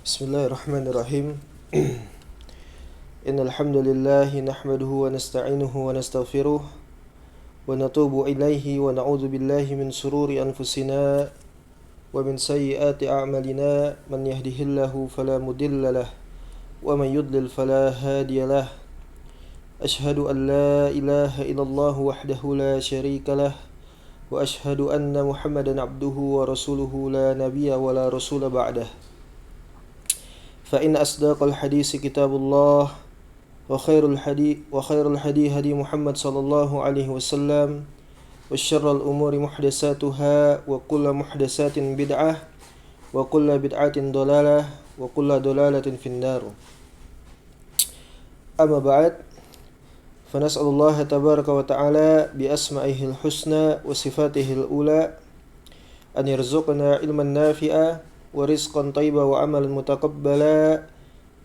Bismillahirrahmanirrahim. Innal hamdalillah nahmaduhu wa nasta'inuhu wa nastaghfiruh wa natubu ilaihi wa na'udzu billahi min shururi anfusina wa min sayyiati a'malina man yahdihillahu fala mudilla lahu wa man yudlil fala hadiya lahu. Ashhadu an la ilaha illallah wahdahu la syarika lahu wa ashhadu anna Muhammadan abduhu wa rasuluhu la nabiyya wa la rasula ba'dah. Fa inna asdaqal hadisi kitabullah wa khairul hadi hadi Muhammad sallallahu alaihi wasallam wa syarrul umuri muhdatsatuha wa kullu muhdatsatin bid'ah wa kullu bid'atin dhalalah wa kullu dhalalatin finnar. Amma ba'd, fa nas'alullaha tabaraka wa ta'ala bi asma'ihil husna wa sifatihil ula an yarzuqna ilman nafi'a wa rizqan thayyiba wa amalan mutaqabbala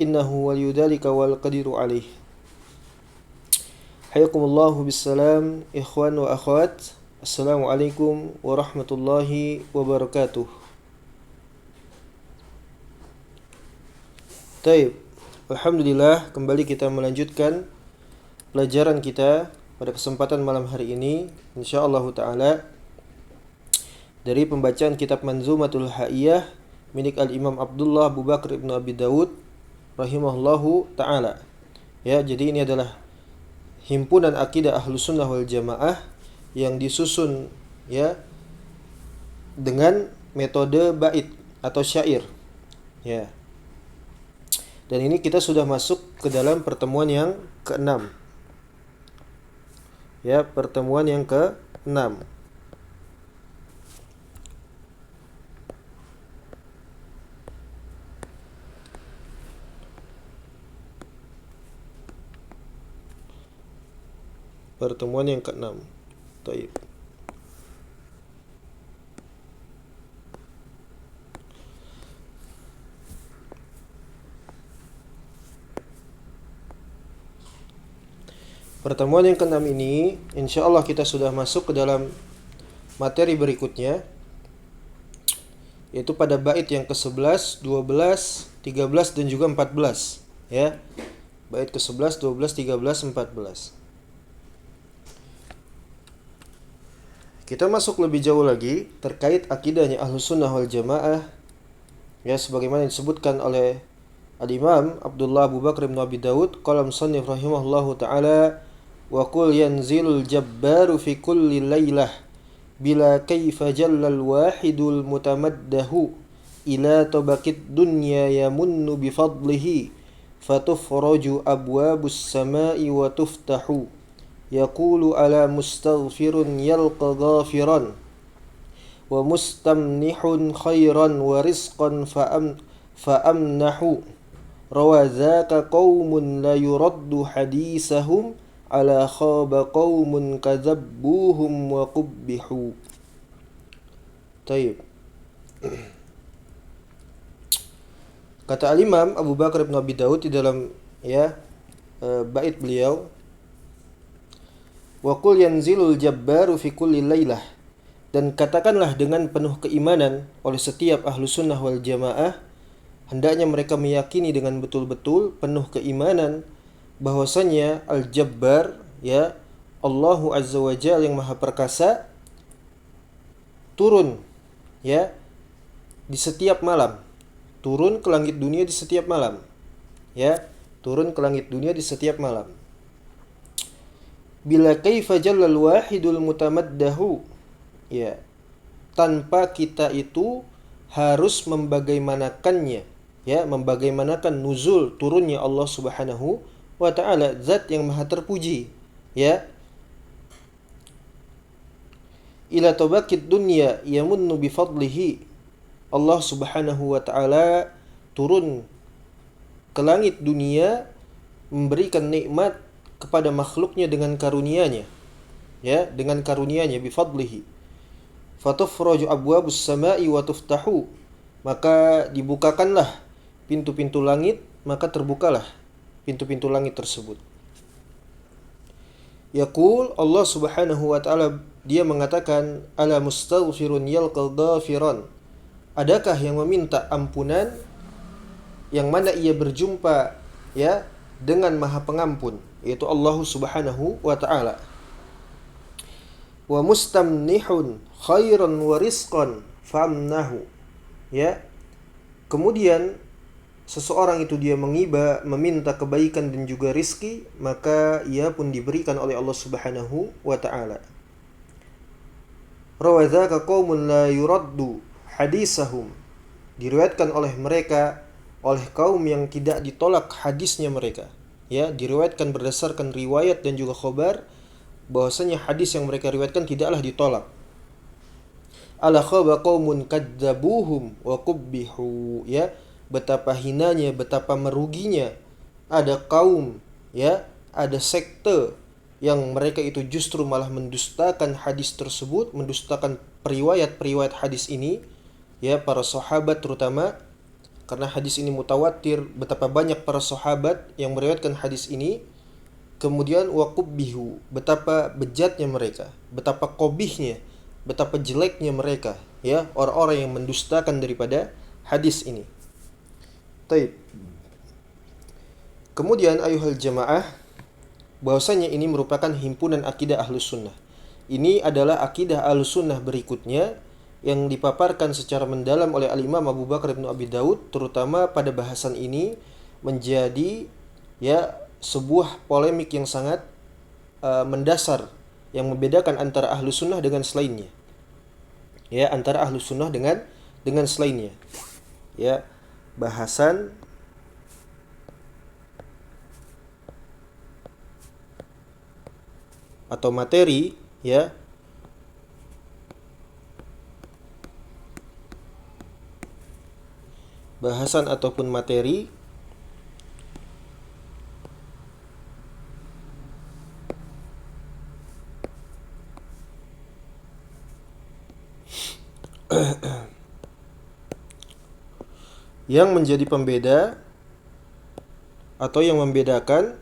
innahu waliyudzalika wal qadiru alaih. Hayakumullahu bissalam ikhwan wa akhwat. Assalamualaikum warahmatullahi wabarakatuh. Taib. Alhamdulillah, kembali kita melanjutkan pelajaran kita pada kesempatan malam hari ini insyaallah taala dari pembacaan kitab Manzumatul Haiyah milik Al-Imam Abdullah Abu Bakr ibn Abi Dawud rahimahullahu ta'ala. Ya, jadi ini adalah himpunan akidah Ahlus Sunnah wal Jamaah yang disusun ya dengan metode bait atau syair. Ya. Dan ini kita sudah masuk ke dalam pertemuan yang ke-6. Ya, pertemuan yang ke-6. Pertemuan yang ke-6. Baik. Pertemuan yang ke-6 ini insyaallah kita sudah masuk ke dalam materi berikutnya, yaitu pada bait yang ke-11, 12, 13 dan juga 14, ya. Bait ke-11, 12, 13, 14. Kita masuk lebih jauh lagi terkait akidahnya Ahlus Sunnah wal Jamaah, ya, sebagaimana disebutkan oleh Al-Imam Abdullah Abu Bakr bin Abi Dawud qala musannif rahimahullahu taala wa qul yanzilul jabbaru fi kulli lailah bila kaifa jallal wahidul mutamaddahu ila tabaqid dunya yamunnu bi fadlihi fatufraju abwabus samai wa tuftahu yaqulu ala mustaghfirun yalqa ghafiran wa mustamnihun khairan wa rizqan fa'amnahu rawazaka qaumun la yuraddu hadisahum ala khaba qaumun kadzabbuhum wa qubbihu. Taib. Kata Al-Imam Abu Bakar bin Abi Dawud di dalam bait beliau, wa qul yanzilul jabbaru fi kulli lailah, dan katakanlah dengan penuh keimanan oleh setiap ahlu sunnah wal jamaah, hendaknya mereka meyakini dengan betul-betul penuh keimanan bahwasanya al-jabbar, ya, Allahu azza wa jalla yang maha perkasa, turun, ya, di setiap malam, turun ke langit dunia di setiap malam, ya, turun ke langit dunia di setiap malam. Bila kaifa jallal wahidul mutamaddahu, ya, tanpa kita itu harus membagaimanakannya, ya, membagaimanakan nuzul turunnya Allah Subhanahu wa ta'ala, zat yang maha terpuji, ya. Ila tabaqid dunya yamunnu bi fadlihi, Allah Subhanahu wa ta'ala turun ke langit dunia memberikan nikmat kepada makhluknya dengan karunia-Nya, ya, dengan karunia-Nya, bi fadlihi. Fatufraju abwabus samai wa tuftahu, maka dibukakanlah pintu-pintu langit, maka terbukalah pintu-pintu langit tersebut. Yaqul, Allah Subhanahu wa ta'ala dia mengatakan, ala mustaghfirun yalqal ghafiran, adakah yang meminta ampunan yang mana ia berjumpa ya dengan Maha Pengampun, yaitu Allah Subhanahu wa taala. Wa mustamnihun khairan wa rizqan famnahu. Ya. Kemudian seseorang itu dia mengiba, meminta kebaikan dan juga rizki, maka ia pun diberikan oleh Allah Subhanahu wa taala. Rawadzaka qaumun la yuraddu hadisahum. Diriwayatkan oleh mereka, oleh kaum yang tidak ditolak hadisnya mereka. Ya, diriwayatkan berdasarkan riwayat dan juga khabar bahwasanya hadis yang mereka riwayatkan tidaklah ditolak. Ala khaba qaumun kadzabuhum wa qubbihu. Ya, betapa hinanya, betapa meruginya ada kaum, ya, ada sekte yang mereka itu justru malah mendustakan hadis tersebut, mendustakan periwayat-periwayat hadis ini, ya, para sahabat terutama, karena hadis ini mutawatir, betapa banyak para sahabat yang meriwayatkan hadis ini. Kemudian waqubbihu, betapa bejatnya mereka, betapa qobihnya, betapa jeleknya mereka, ya, orang-orang yang mendustakan daripada hadis ini. Taib. Kemudian ayuhal jamaah, bahwasanya ini merupakan himpunan akidah Ahlus Sunnah. Ini adalah akidah Ahlus Sunnah berikutnya yang dipaparkan secara mendalam oleh Al-Imam Abu Bakar bin Abi Daud, terutama pada bahasan ini menjadi ya sebuah polemik yang sangat mendasar yang membedakan antara Ahlus Sunnah dengan selainnya. Ya, antara Ahlus Sunnah dengan selainnya. Ya, bahasan atau materi, ya, bahasan ataupun materi yang menjadi pembeda atau yang membedakan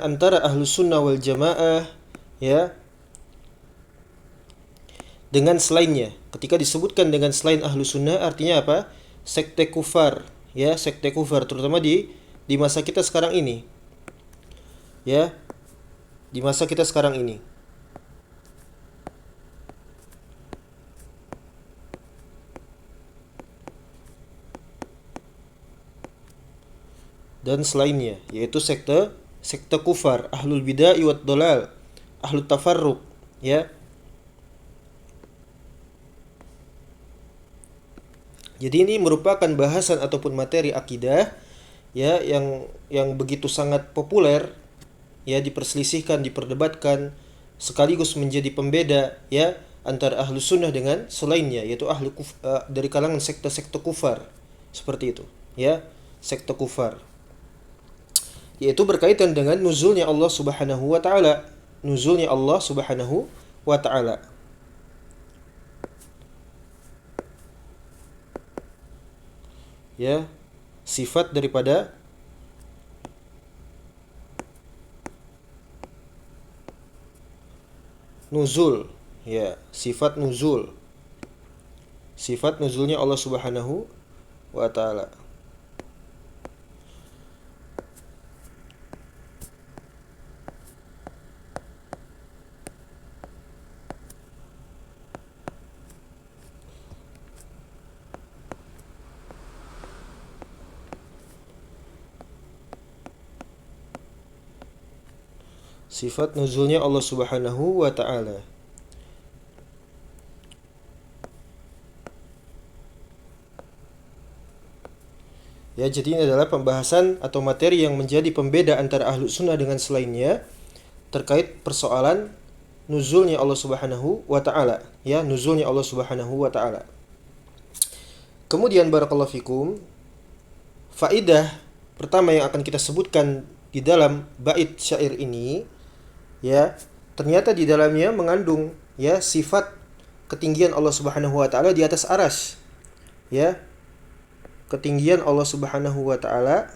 antara Ahlus Sunnah wal Jamaah, ya, dengan selainnya. Ketika disebutkan dengan selain Ahlus Sunnah artinya apa? Sekte kufar, ya, sekte kufar terutama di masa kita sekarang ini. Ya, di masa kita sekarang ini. Dan selainnya, yaitu sekte kufar, ahlul bid'ah wat dhalal, ahlut tafarruq, ya. Jadi ini merupakan bahasan ataupun materi akidah, ya, yang begitu sangat populer, ya, diperselisihkan, diperdebatkan, sekaligus menjadi pembeda, ya, antara Ahlus Sunnah dengan selainnya, yaitu dari kalangan sekte-sekte kufar, seperti itu, ya, sekte kufar. Yaitu berkaitan dengan nuzulnya Allah Subhanahu wa taala, nuzulnya Allah Subhanahu wa taala. Ya, sifat daripada nuzul, ya, sifat nuzul. Sifat nuzulnya Allah Subhanahu wa taala. Sifat nuzulnya Allah Subhanahu wa taala. Ya, jadi ini adalah pembahasan atau materi yang menjadi pembeda antara ahlu sunnah dengan selainnya terkait persoalan nuzulnya Allah Subhanahu wa taala, ya, nuzulnya Allah Subhanahu wa taala. Kemudian barakallahu fikum, faidah pertama yang akan kita sebutkan di dalam bait syair ini, ya, ternyata di dalamnya mengandung, ya, sifat ketinggian Allah Subhanahu wa taala di atas arsy, ya. Ketinggian Allah Subhanahu wa taala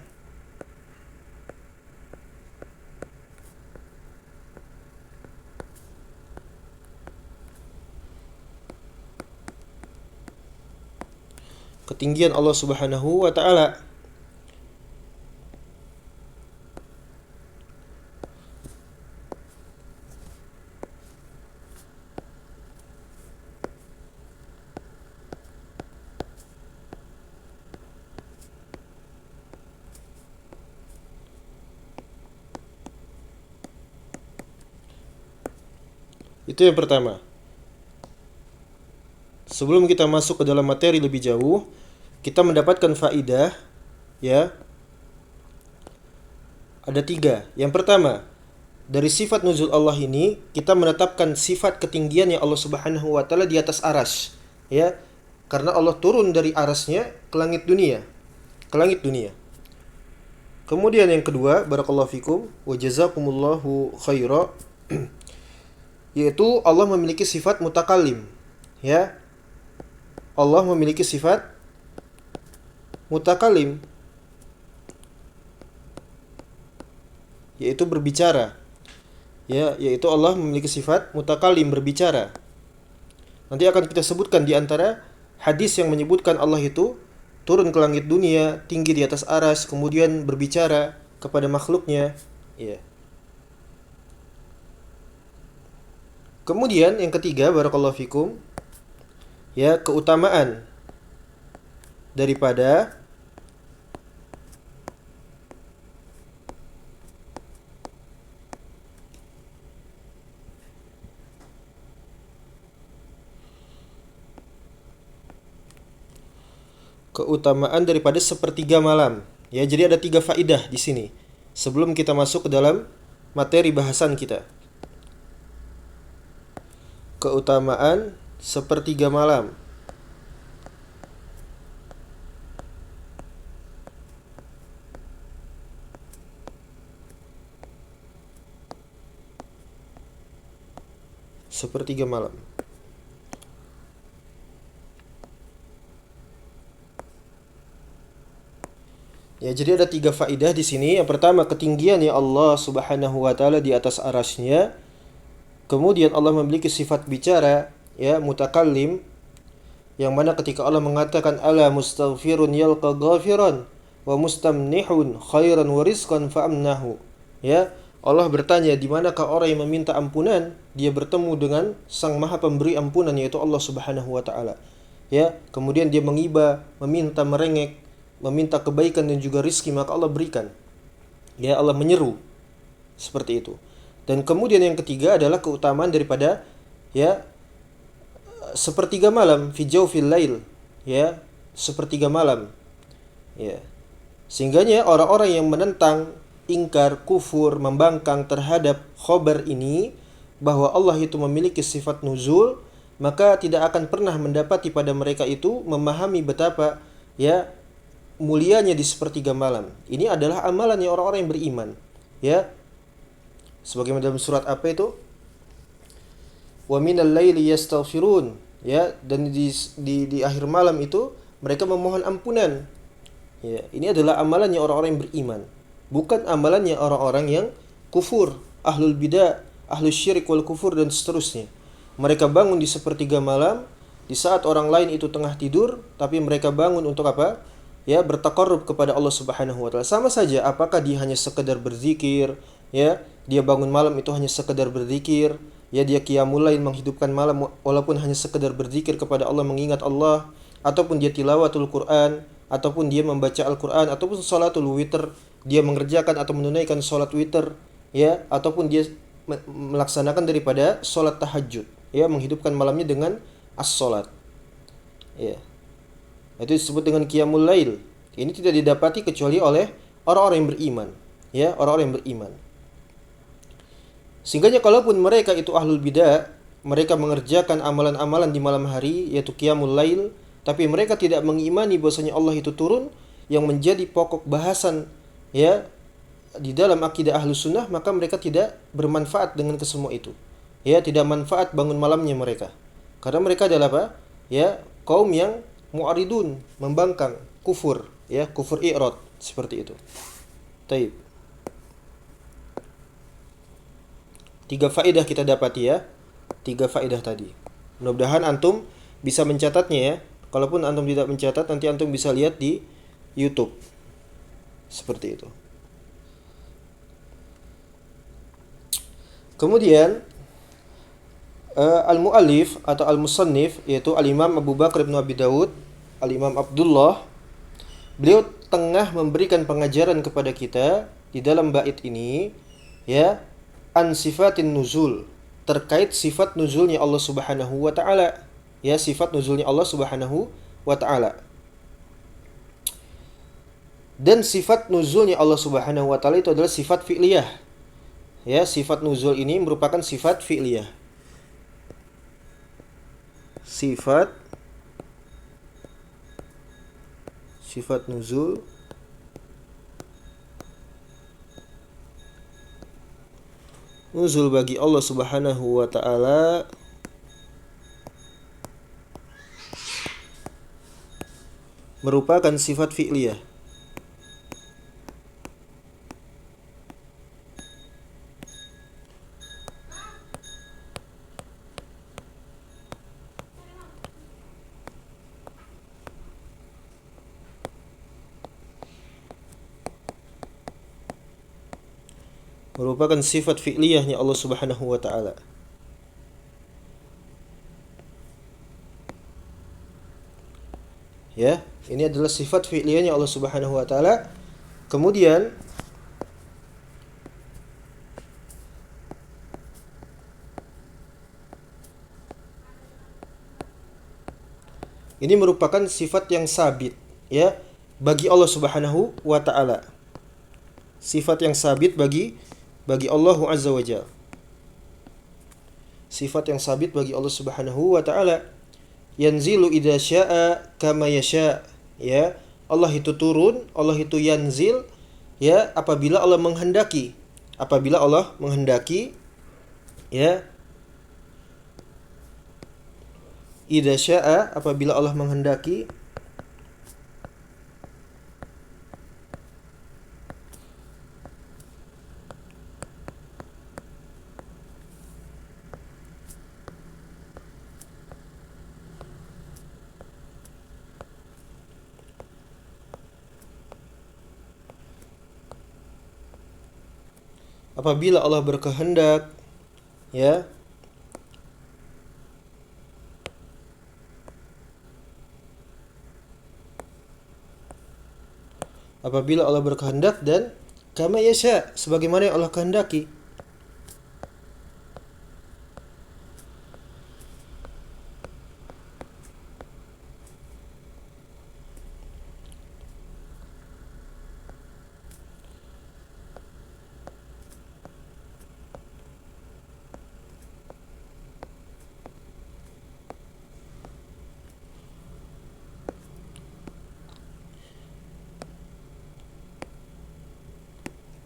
ketinggian Allah Subhanahu wa taala. Itu yang pertama. Sebelum kita masuk ke dalam materi lebih jauh, kita mendapatkan faidah, ya. Ada 3. Yang pertama, dari sifat nuzul Allah ini kita menetapkan sifat ketinggiannya Allah Subhanahu wa taala di atas arsy, ya. Karena Allah turun dari arasy-Nya ke langit dunia, ke langit dunia. Kemudian yang kedua, barakallahu fikum wa jazakumullahu khaira, yaitu Allah memiliki sifat mutakallim, ya. Allah memiliki sifat mutakallim, yaitu berbicara. Ya, yaitu Allah memiliki sifat mutakallim, berbicara. Nanti akan kita sebutkan di antara hadis yang menyebutkan Allah itu turun ke langit dunia, tinggi di atas arsy, kemudian berbicara kepada makhluknya, ya. Kemudian yang ketiga, barakallahu fikum, ya, keutamaan daripada sepertiga malam. Ya, jadi ada 3 faidah di sini sebelum kita masuk ke dalam materi bahasan kita. Keutamaan sepertiga malam. Sepertiga malam. Ya, jadi ada 3 faidah di sini. Yang pertama, ketinggiannya Allah Subhanahu wa taala di atas arasy-Nya. Kemudian Allah memiliki sifat bicara, ya, mutakallim, yang mana ketika Allah mengatakan ala mustaghfirun yalqa ghafiran wa mustamnihun khairan wa rizqan fa'amnahu. Ya, Allah bertanya, di manakah orang yang meminta ampunan, dia bertemu dengan Sang Maha Pemberi ampunan, yaitu Allah Subhanahu wa taala. Ya, kemudian dia mengiba, meminta, merengek, meminta kebaikan dan juga rizki, maka Allah berikan. Ya, Allah menyeru seperti itu. Dan kemudian yang ketiga adalah keutamaan daripada, ya, sepertiga malam, fi jawfil lail, ya, sepertiga malam, ya. Sehingganya orang-orang yang menentang, ingkar, kufur, membangkang terhadap khobar ini bahwa Allah itu memiliki sifat nuzul, maka tidak akan pernah mendapati pada mereka itu memahami betapa, ya, mulianya di sepertiga malam. Ini adalah amalannya orang-orang yang beriman, ya. Sebagaimana dalam surat apa itu? Wa minal laili yastaghfirun, ya, dan di akhir malam itu mereka memohon ampunan. Ya, ini adalah amalannya orang-orang yang beriman, bukan amalannya orang-orang yang kufur, ahlul bidah, ahlus syirik wal kufur dan seterusnya. Mereka bangun di sepertiga malam di saat orang lain itu tengah tidur, tapi mereka bangun untuk apa? Ya, bertaqarrub kepada Allah Subhanahu wa taala. Sama saja apakah dia hanya sekedar berzikir, ya, dia bangun malam itu hanya sekedar berzikir, ya, dia qiyamul lail menghidupkan malam walaupun hanya sekedar berzikir kepada Allah, mengingat Allah, ataupun dia tilawatul Quran, ataupun dia membaca Al-Quran, ataupun salatul witr, dia mengerjakan atau menunaikan salat witr, ya, ataupun dia melaksanakan daripada salat tahajud, ya, menghidupkan malamnya dengan as-salat, ya. Itu disebut dengan qiyamul lail, Ini tidak didapati kecuali oleh orang-orang yang beriman, ya, orang-orang yang beriman. Sehingga kalaupun mereka itu ahlul bidah, mereka mengerjakan amalan-amalan di malam hari yaitu qiyamul lail, tapi mereka tidak mengimani bahwasanya Allah itu turun yang menjadi pokok bahasan, ya, di dalam akidah Ahlus Sunnah, maka mereka tidak bermanfaat dengan kesemua itu. Ya, tidak manfaat bangun malamnya mereka. Karena mereka adalah apa? Ya, kaum yang mu'aridun, membangkang, kufur, ya, kufur i'rad, seperti itu. Taib. 3 faedah kita dapati ya. 3 faedah tadi. Mudah-mudahan antum bisa mencatatnya ya. Kalaupun antum tidak mencatat, nanti antum bisa lihat di YouTube. Seperti itu. Kemudian al-mu'allif atau al-musannif yaitu al-Imam Abu Bakar bin Abi Dawud, al-Imam Abdullah, beliau tengah memberikan pengajaran kepada kita di dalam bait ini, ya, an sifatin nuzul, terkait sifat nuzulnya Allah Subhanahu wa taala, ya, sifat nuzulnya Allah Subhanahu wa taala. Dan sifat nuzulnya Allah Subhanahu wa taala itu adalah sifat fi'liyah. Ya, sifat nuzul ini merupakan sifat fi'liyah. Sifat nuzul bagi Allah Subhanahu wa taala merupakan sifat fi'liyah. Merupakan sifat fi'liyahnya Allah Subhanahu wa taala. Ya, ini adalah sifat fi'liyahnya Allah Subhanahu wa taala. Kemudian ini merupakan sifat yang sabit, ya, bagi Allah Subhanahu wa taala. Sifat yang sabit bagi Allah Azza wa Jalla. Sifat yang sabit bagi Allah Subhanahu wa taala. Yanzilu idza syaa kama yasha, ya. Allah itu turun, Allah itu yanzil, ya, apabila Allah menghendaki. Apabila Allah menghendaki, ya. Idza syaa, apabila Allah menghendaki. Apabila Allah berkehendak, ya, apabila Allah berkehendak dan kama yasha, sebagaimana yang Allah kehendaki.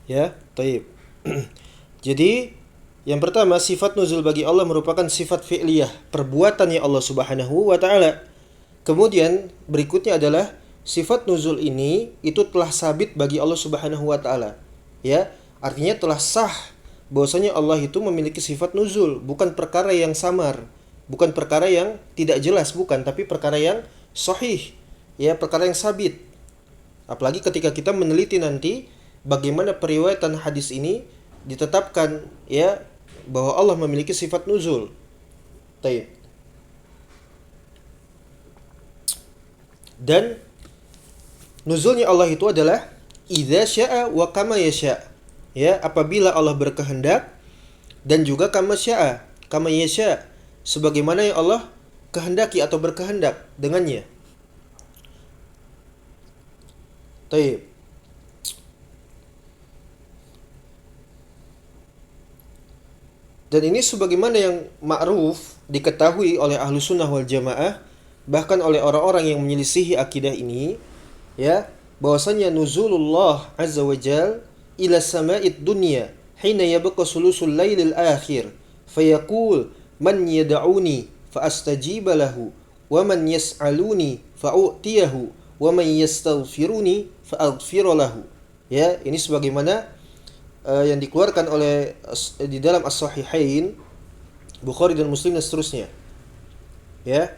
Ya, taib. Jadi, yang pertama, sifat nuzul bagi Allah merupakan sifat fi'liyah, perbuatannya Allah Subhanahu wa taala. Kemudian, berikutnya adalah sifat nuzul ini itu telah sabit bagi Allah Subhanahu wa taala. Ya, artinya telah sah bahwasanya Allah itu memiliki sifat nuzul, bukan perkara yang samar, bukan perkara yang tidak jelas, bukan, tapi perkara yang sahih, ya, perkara yang sabit. Apalagi ketika kita meneliti nanti bagaimana periwayatan hadis ini ditetapkan, ya, bahwa Allah memiliki sifat nuzul. Taib. Dan nuzulnya Allah itu adalah idza syaa wa kama yasha. Ya, apabila Allah berkehendak dan juga kama syaa, kama yasha, sebagaimana yang Allah kehendaki atau berkehendak dengannya. Taib. Dan ini sebagaimana yang ma'ruf diketahui oleh ahlu sunnah wal jamaah, bahkan oleh orang-orang yang menyelisihi akidah ini, ya, bahwasanya nuzulullah azza wa jal ila sama'id dunya hina yabqa sulusul lailil akhir fayaqul man yad'uni fa astajiba lahu wa man yas'aluni fa u'tiyahu wa man yastaghfiruni fa aghfir lahu. Ya, ini sebagaimana yang dikeluarkan oleh di dalam as-sahihain Bukhari dan Muslim dan seterusnya. Ya.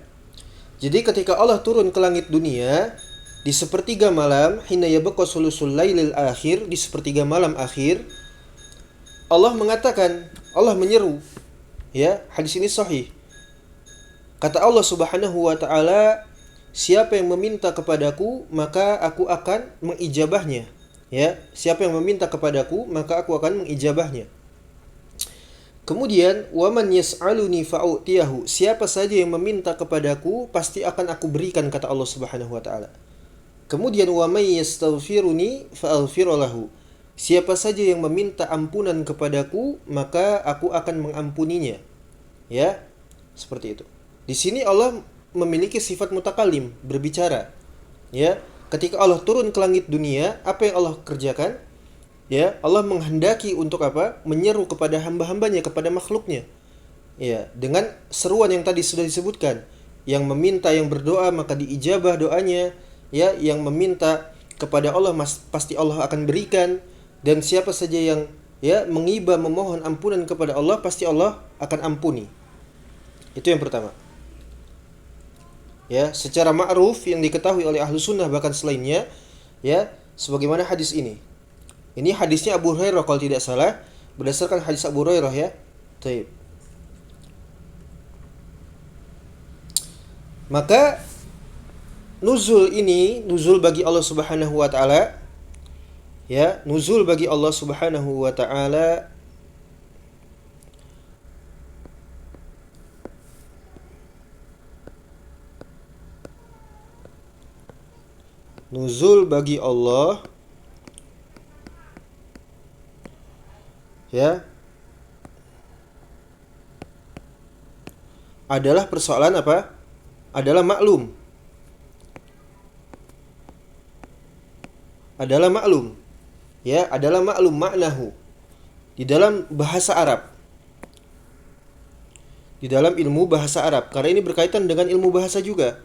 Jadi ketika Allah turun ke langit dunia di sepertiga malam, hina yabqa sulusul lailil akhir, di sepertiga malam akhir, Allah mengatakan, Allah menyeru. Ya, hadis ini sahih. Kata Allah Subhanahu wa taala, siapa yang meminta kepadaku, maka aku akan mengijabahnya. Ya, siapa yang meminta kepadaku, maka aku akan mengijabahnya. Kemudian, waman yas'aluni fa'utiyahu, siapa saja yang meminta kepadaku, pasti akan aku berikan, kata Allah Subhanahu wa taala. Kemudian, waman yastaghfiruni fa'aghfir lahu, siapa saja yang meminta ampunan kepadaku, maka aku akan mengampuninya. Ya, seperti itu. Di sini Allah memiliki sifat mutakalim, berbicara. Ya, ketika Allah turun ke langit dunia, apa yang Allah kerjakan? Ya, Allah menghendaki untuk apa? Menyeru kepada hamba-hambanya, kepada makhluknya. Ya, dengan seruan yang tadi sudah disebutkan. Yang meminta, yang berdoa, maka diijabah doanya. Ya, yang meminta kepada Allah, pasti Allah akan berikan. Dan siapa saja yang ya mengiba, memohon ampunan kepada Allah, pasti Allah akan ampuni. Itu yang pertama. Ya, secara ma'ruf yang diketahui oleh ahlu sunnah bahkan selainnya, ya, sebagaimana hadis ini. Ini hadisnya Abu Hurairah kalau tidak salah, berdasarkan hadis Abu Hurairah, ya. Taib. Maka nuzul ini, nuzul bagi Allah Subhanahu wa taala, ya, nuzul bagi Allah Subhanahu wa taala nuzul bagi Allah, ya, adalah persoalan apa? Adalah maklum. Adalah maklum. Ya, adalah maklum maknahu di dalam bahasa Arab. Di dalam ilmu bahasa Arab, karena ini berkaitan dengan ilmu bahasa juga.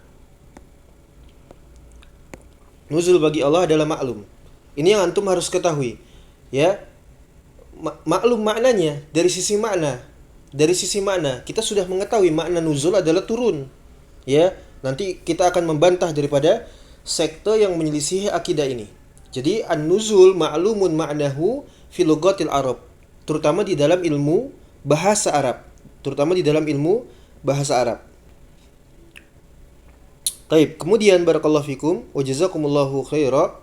Nuzul bagi Allah adalah maklum. Ini yang antum harus ketahui. Ya, maklum maknanya dari sisi makna. Dari sisi makna, kita sudah mengetahui makna nuzul adalah turun. Ya, nanti kita akan membantah daripada sekte yang menyelisihi akidah ini. Jadi an-nuzul ma'lumun ma'nahu fi lughatil Arab, terutama di dalam ilmu bahasa Arab. Terutama di dalam ilmu bahasa Arab. Taib. Kemudian barakallahu fikum wa jazakumullahu khaira.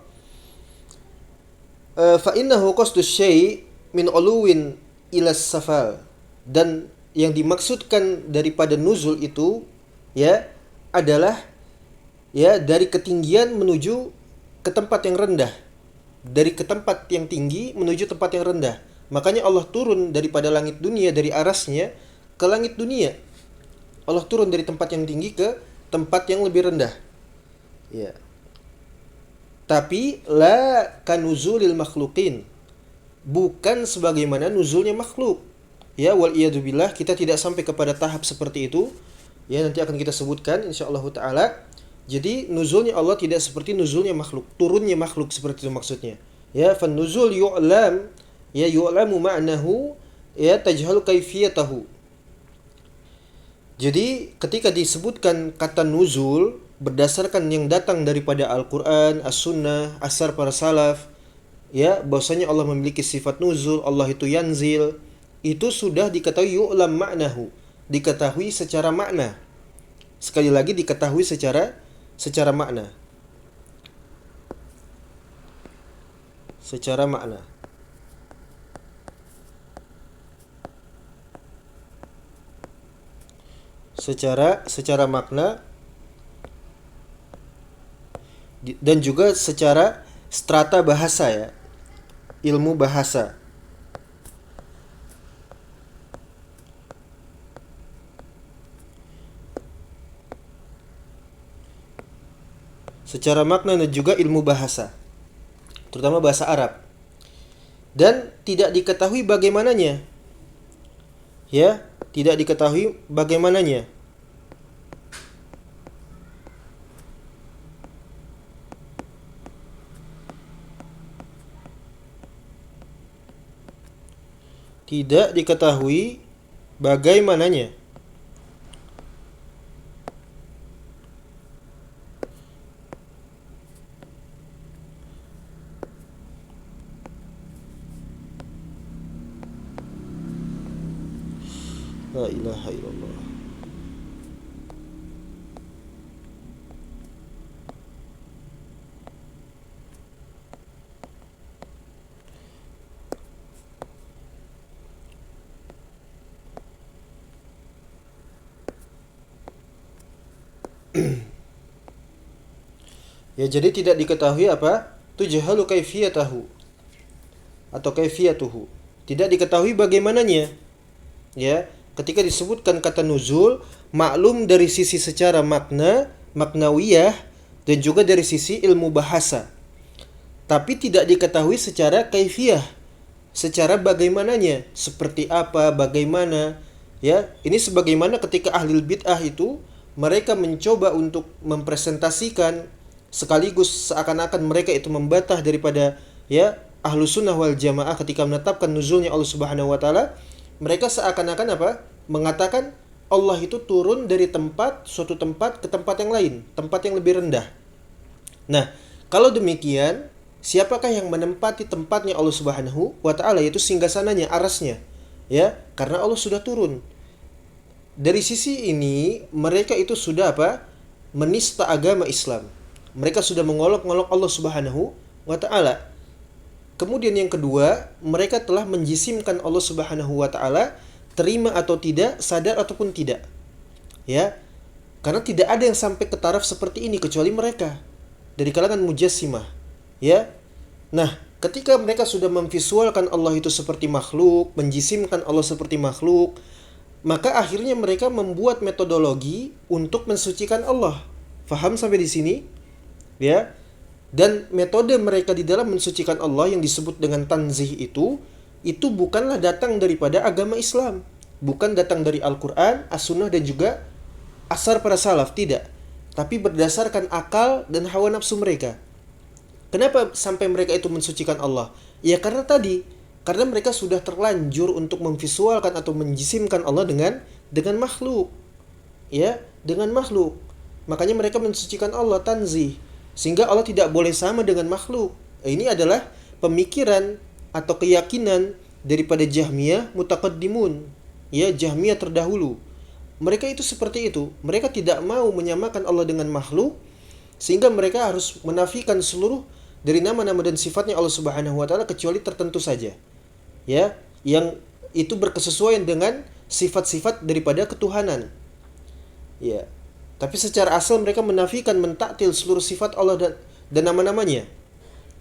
Fa innahu qasdus syai' min uluwin ila safal. Dan yang dimaksudkan daripada nuzul itu, ya, adalah ya dari ketinggian menuju ke tempat yang rendah. Dari ke tempat yang tinggi menuju tempat yang rendah. Makanya Allah turun daripada langit dunia, dari arasnya ke langit dunia. Allah turun dari tempat yang tinggi ke tempat yang lebih rendah. Ya. Tapi la kanuzulil makhluqin, bukan sebagaimana nuzulnya makhluk. Ya, wal iyadzubillah, kita tidak sampai kepada tahap seperti itu. Ya, nanti akan kita sebutkan insyaallah taala. Jadi nuzulnya Allah tidak seperti nuzulnya makhluk, turunnya makhluk seperti itu maksudnya. Ya, fan nuzul yu'lam, ya yu'lamu ma'nahu, ya tajhalu kaifiyatahu. Jadi ketika disebutkan kata nuzul berdasarkan yang datang daripada Al-Qur'an, As-Sunnah, asar para salaf, ya, bahwasanya Allah memiliki sifat nuzul, Allah itu yanzil, itu sudah diketahui yu'lam ma'nahu, diketahui secara makna. Sekali lagi diketahui secara makna. Secara makna. Secara makna dan juga secara strata bahasa ya, ilmu bahasa. Secara makna dan juga ilmu bahasa, terutama bahasa Arab. Dan tidak diketahui bagaimananya. Ya, tidak diketahui bagaimananya. Tidak diketahui bagaimananya. La ilaha illallah. Ya, jadi tidak diketahui apa? Tujhalu kaifiyatahu atau kaifiyatuhu. Tidak diketahui bagaimananya. Ya, ketika disebutkan kata nuzul, maklum dari sisi secara makna, maknawiyah, dan juga dari sisi ilmu bahasa. Tapi tidak diketahui secara kaifiyah, secara bagaimananya, seperti apa, bagaimana. Ya, ini sebagaimana ketika ahli bid'ah itu mereka mencoba untuk mempresentasikan sekaligus seakan-akan mereka itu membantah daripada ya ahlu sunnah wal jamaah ketika menetapkan nuzulnya Allah Subhanahu wa taala. Mereka seakan-akan apa? Mengatakan Allah itu turun dari suatu tempat ke tempat yang lain, tempat yang lebih rendah. Nah, kalau demikian, siapakah yang menempati tempatnya Allah Subhanahu wa taala, yaitu singgasananya, arasnya? Ya, karena Allah sudah turun. Dari sisi ini, mereka itu sudah apa? Menista agama Islam. Mereka sudah mengolok-olok Allah Subhanahu wa taala. Kemudian yang kedua, mereka telah menjisimkan Allah Subhanahu wa taala, terima atau tidak, sadar ataupun tidak. Ya. Karena tidak ada yang sampai ke taraf seperti ini kecuali mereka dari kalangan mujassimah. Ya. Nah, ketika mereka sudah memvisualkan Allah itu seperti makhluk, menjisimkan Allah seperti makhluk, maka akhirnya mereka membuat metodologi untuk mensucikan Allah. Faham sampai di sini? Ya. Dan metode mereka di dalam mensucikan Allah yang disebut dengan tanzih itu bukanlah datang daripada agama Islam. Bukan datang dari Al-Quran, As-Sunnah dan juga asar para salaf, tidak. Tapi berdasarkan akal dan hawa nafsu mereka. Kenapa sampai mereka itu mensucikan Allah? Ya karena mereka sudah terlanjur untuk memvisualkan atau menjisimkan Allah dengan makhluk. Ya, dengan makhluk. Makanya mereka mensucikan Allah, tanzih. Sehingga Allah tidak boleh sama dengan makhluk. Ini adalah pemikiran atau keyakinan daripada Jahmiyah mutaqaddimun. Ya, Jahmiyah terdahulu. Mereka itu seperti itu. Mereka tidak mau menyamakan Allah dengan makhluk, sehingga mereka harus menafikan seluruh dari nama-nama dan sifatnya Allah Subhanahu wa taala kecuali tertentu saja. Ya, yang itu berkesesuaian dengan sifat-sifat daripada ketuhanan. Ya. Tapi secara asal mereka menafikan, mentaktil seluruh sifat Allah dan nama-namanya.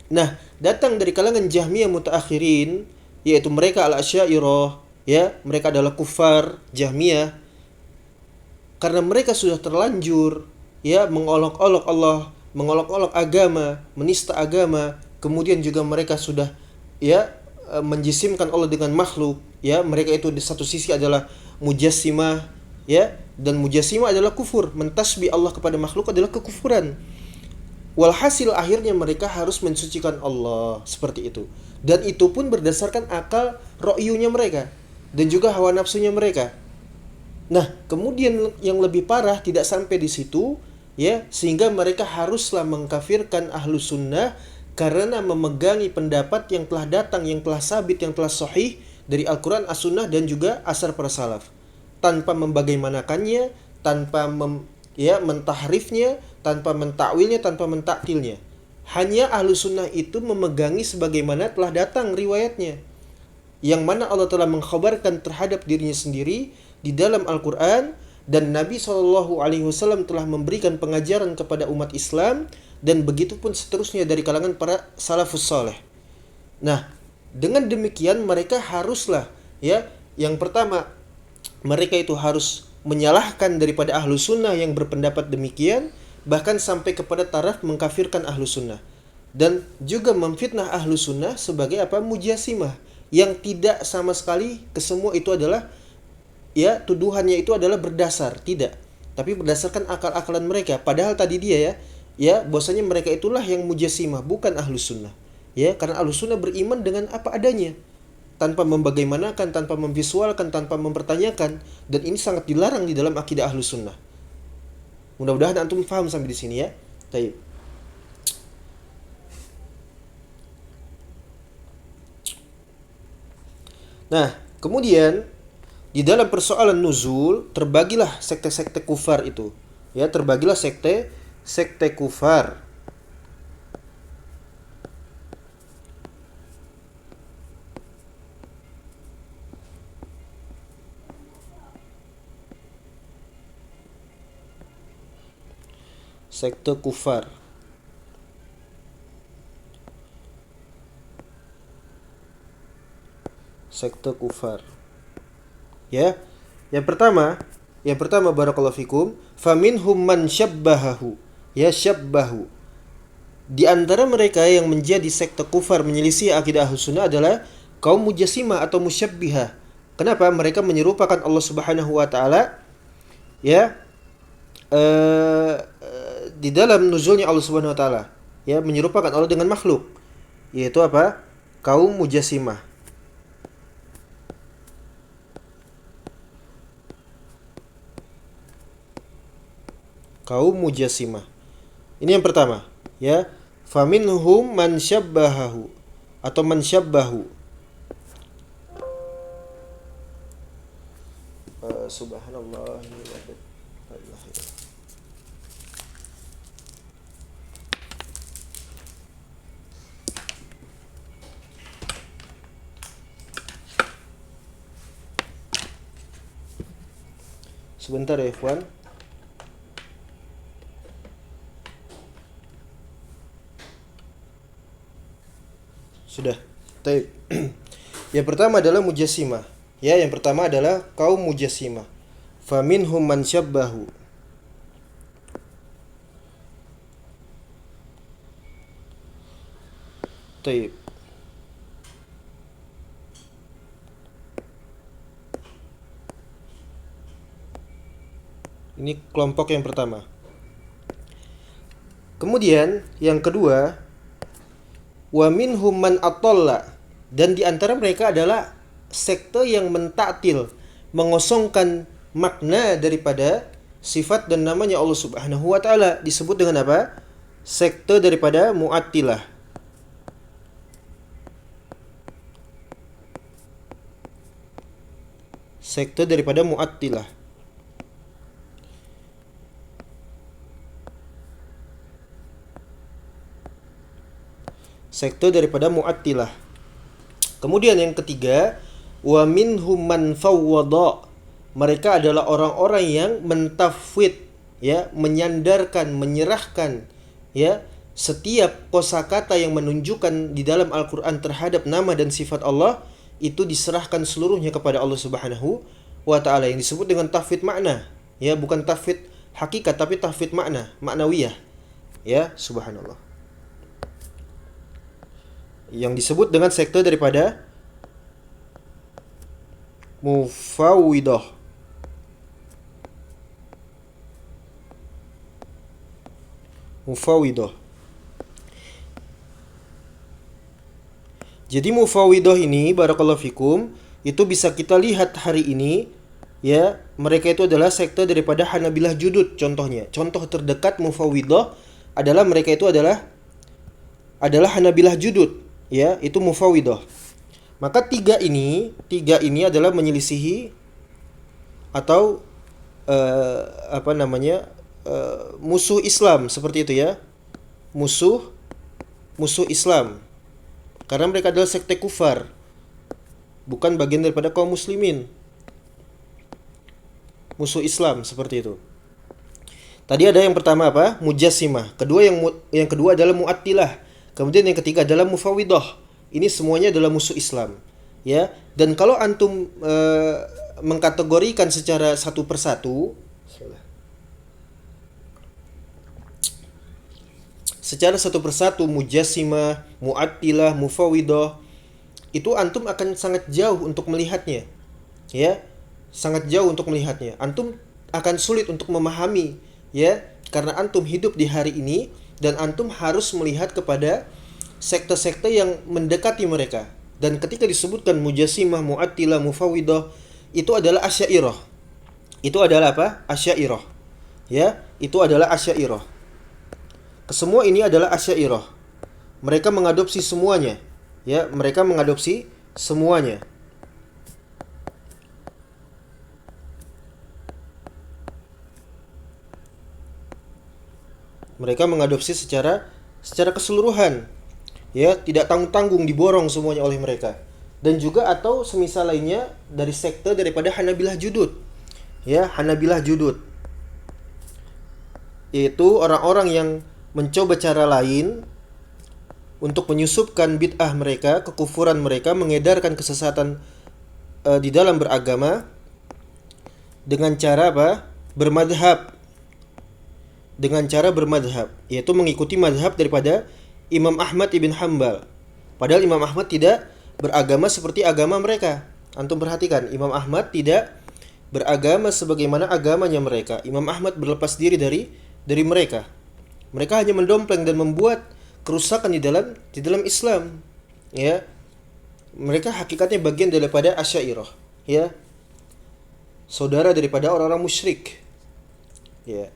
Nah, datang dari kalangan Jahmiyah mutaakhirin, yaitu mereka al-Asy'ariyah, ya, mereka adalah kufar Jahmiyah. Karena mereka sudah terlanjur ya mengolok-olok Allah, mengolok-olok agama, menista agama, kemudian juga mereka sudah ya menjisimkan Allah dengan makhluk, ya, mereka itu di satu sisi adalah mujassimah, ya, dan mujassimah adalah kufur, mentasbih Allah kepada makhluk adalah kekufuran. Walhasil akhirnya mereka harus mensucikan Allah seperti itu. Dan itu pun berdasarkan akal ro'yunya mereka dan juga hawa nafsunya mereka. Nah, kemudian yang lebih parah tidak sampai di situ, ya, sehingga mereka haruslah mengkafirkan ahlu sunnah karena memegangi pendapat yang telah datang, yang telah sabit, yang telah sahih dari Al-Quran, As-Sunnah dan juga asar para salaf, tanpa membagaimanakannya, tanpa mentahrifnya, tanpa mentakwilnya, tanpa mentaktilnya. Hanya ahlu sunnah itu memegangi sebagaimana telah datang riwayatnya, yang mana Allah telah mengkhabarkan terhadap dirinya sendiri di dalam Al-Quran, dan Nabi SAW telah memberikan pengajaran kepada umat Islam dan begitu pun seterusnya dari kalangan para salafus saleh. Nah, dengan demikian mereka haruslah, ya, yang pertama mereka itu harus menyalahkan daripada ahlu sunnah yang berpendapat demikian, bahkan sampai kepada taraf mengkafirkan ahlu sunnah, dan juga memfitnah ahlu sunnah sebagai apa, mujasimah, yang tidak sama sekali kesemua itu adalah, ya, tuduhannya itu adalah berdasar, tidak, tapi berdasarkan akal-akalan mereka. Padahal tadi dia, ya bahwasanya mereka itulah yang mujasimah, bukan ahlu sunnah, ya, karena ahlu sunnah beriman dengan apa adanya, tanpa membagaimanakan, tanpa memvisualkan, tanpa mempertanyakan, dan ini sangat dilarang di dalam akidah ahlu sunnah. Mudah-mudahan antum paham sampai di sini, ya. Baik. Nah, kemudian di dalam persoalan nuzul terbagilah sekte-sekte kufar itu. Ya, terbagilah sekte kufar. Sekte kufar. Sekte kufar. Ya. Yang pertama barakallahu fikum, faminhum man syabbahahu. Ya, syabbahu. Di antara mereka yang menjadi sekte kufar menyelisih akidah Ahlussunnah adalah kaum mujassimah atau musyabbihah. Kenapa? Mereka menyerupakan Allah Subhanahu wa taala, ya, di dalam nuzulnya Allah Subhanahu wa taala, ya, menyerupakan Allah dengan makhluk, yaitu apa? Kaum mujassimah. Kaum mujassimah. Ini yang pertama, ya. Faminhum man syabbahahu atau man syabbahu. Subhanallah. Sebentar ya, Ikhwan. Sudah. Baik. Yang pertama adalah mujassimah. Ya, yang pertama adalah kaum mujassimah. Faminhum man syabbahu. Baik. Ini kelompok yang pertama. Kemudian yang kedua, wa minhum man atalla, dan di antara mereka adalah sekte yang mentaktil, mengosongkan makna daripada sifat dan namanya Allah Subhanahu wa taala, disebut dengan apa? Sekte daripada Mu'attilah. Sekte daripada Mu'attilah. Sekte daripada Mu'attilah. Kemudian yang ketiga, wa minhum man fawwada. Mereka adalah orang-orang yang mentafwid, ya, menyandarkan, menyerahkan, ya, setiap kosakata yang menunjukkan di dalam Al-Qur'an terhadap nama dan sifat Allah itu diserahkan seluruhnya kepada Allah Subhanahu wa taala, yang disebut dengan tafwid makna, ya, bukan tafwid hakikat tapi tafwid makna, maknawiyah. Ya, subhanallah. Yang disebut dengan sekte daripada Mufawwidah. Mufawwidah. Jadi Mufawwidah ini barakallahu fikum itu bisa kita lihat hari ini, ya, mereka itu adalah sekte daripada Hanabilah Judud contohnya. Contoh terdekat Mufawwidah adalah mereka itu adalah Hanabilah Judud, ya, itu Mufawwidah. Maka tiga ini adalah menyelisihi atau musuh Islam, seperti itu, ya. Musuh Islam. Karena mereka adalah sekte kufar, bukan bagian daripada kaum muslimin. Musuh Islam, seperti itu. Tadi ada yang pertama apa? Mujassimah. Yang kedua adalah Mu'attilah. Kemudian yang ketiga adalah Mufawwidah. Ini semuanya adalah musuh Islam. Ya. Dan kalau antum mengkategorikan secara satu persatu, Mujassimah, Mu'attilah, Mufawwidah, itu antum akan sangat jauh untuk melihatnya. Ya. Sangat jauh untuk melihatnya. Antum akan sulit untuk memahami, ya, karena antum hidup di hari ini dan antum harus melihat kepada sekte-sekte yang mendekati mereka. Dan ketika disebutkan Mujassimah, Mu'attilah, Mufawwidah, itu adalah Asy'ariyah. Itu adalah apa? Asy'ariyah. Ya, itu adalah Asy'ariyah. Kesemua ini adalah Asy'ariyah. Mereka mengadopsi semuanya. Ya, mereka mengadopsi semuanya. Mereka mengadopsi secara keseluruhan. Ya, tidak tanggung-tanggung diborong semuanya oleh mereka. Dan juga atau semisal lainnya dari sekte daripada Hanabilah Judud. Ya, Hanabilah Judud. Yaitu orang-orang yang mencoba cara lain untuk menyusupkan bid'ah mereka, kekufuran mereka, mengedarkan kesesatan di dalam beragama dengan cara apa? Bermadhab. Dengan cara bermadhab, yaitu mengikuti madhab daripada Imam Ahmad ibn Hanbal. Padahal Imam Ahmad tidak beragama seperti agama mereka. Antum perhatikan, Imam Ahmad tidak beragama sebagaimana agamanya mereka. Imam Ahmad berlepas diri dari mereka. Mereka hanya mendompleng dan membuat kerusakan di dalam Islam. Ya, mereka hakikatnya bagian daripada Asy'ariyah. Ya, saudara daripada orang-orang musyrik. Ya.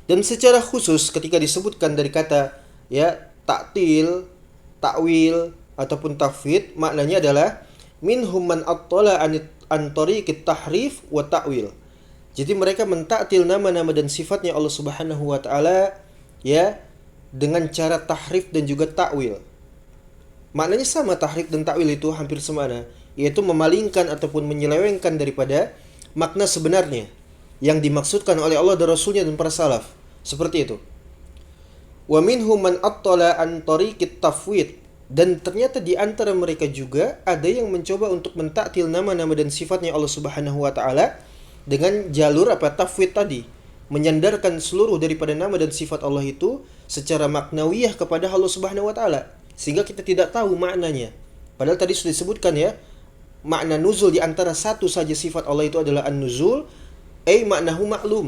Dan secara khusus ketika disebutkan dari kata ya ta'til, ta'wil ataupun tafwid, maknanya adalah minhum man attala an tariqit tahrif wa ta'wil. Jadi mereka mentaktil nama-nama dan sifatnya Allah Subhanahu wa taala ya dengan cara tahrif dan juga ta'wil. Maknanya sama, tahrif dan ta'wil itu hampir semakna, yaitu memalingkan ataupun menyelewengkan daripada makna sebenarnya yang dimaksudkan oleh Allah dan Rasulnya dan para salaf. Seperti itu. Wa minhum man attala an tariqit tafwid. Dan ternyata di antara mereka juga ada yang mencoba untuk mentaktil nama-nama dan sifatnya Allah Subhanahu wa taala dengan jalur tafwid tadi, menyandarkan seluruh daripada nama dan sifat Allah itu secara maknawiyah kepada Allah Subhanahu wa taala, sehingga kita tidak tahu maknanya. Padahal tadi sudah disebutkan ya, makna nuzul di antara satu saja sifat Allah itu adalah an-nuzul, maknahu maklum.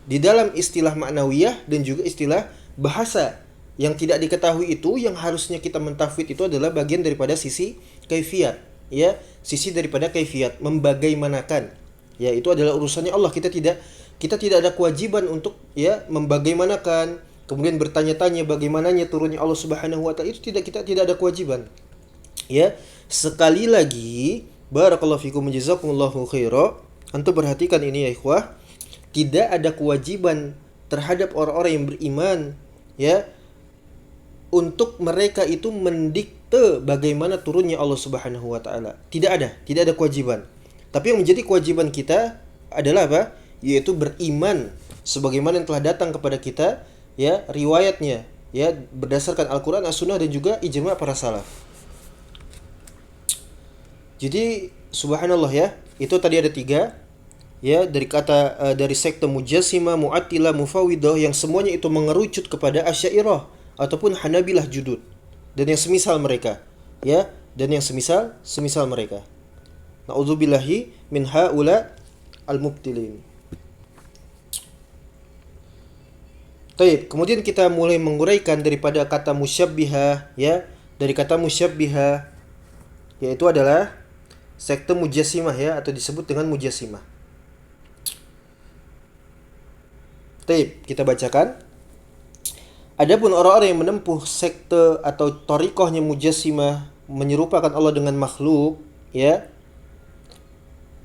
Di dalam istilah maknawiyah dan juga istilah bahasa yang tidak diketahui itu, yang harusnya kita mentafwid itu adalah bagian daripada sisi kaifiyat, ya, sisi daripada kaifiyat, membagaimanakan. Ya, itu adalah urusannya Allah. Kita tidak ada kewajiban untuk ya membagaimanakan, kemudian bertanya-tanya bagaimananya turunnya Allah Subhanahu wa taala, itu kita tidak ada kewajiban. Ya, sekali lagi barakallahu fikum jazakumullahu khairan. Antum perhatikan ini ya ikhwah, tidak ada kewajiban terhadap orang-orang yang beriman ya untuk mereka itu mendikte bagaimana turunnya Allah Subhanahu wa taala. Tidak ada kewajiban. Tapi yang menjadi kewajiban kita adalah apa? Yaitu beriman sebagaimana yang telah datang kepada kita ya riwayatnya ya berdasarkan Al-Qur'an, As-Sunnah dan juga ijma' para salaf. Jadi subhanallah ya, itu tadi ada 3 ya dari sekte Mujassimah, Mu'attilah, Mufawwidah yang semuanya itu mengerucut kepada Asy'ariyah ataupun Hanabilah Judud dan yang semisal mereka ya, dan yang semisal mereka. Na'udzubillahi min haula al-mubtilin. Baik, kemudian kita mulai menguraikan daripada kata musyabbihah ya, dari kata musyabbihah yaitu adalah sekte Mujassimah ya, atau disebut dengan Mujassimah. Baik, kita bacakan. Adapun orang-orang yang menempuh sekte atau thariqahnya Mujassimah menyerupakan Allah dengan makhluk ya,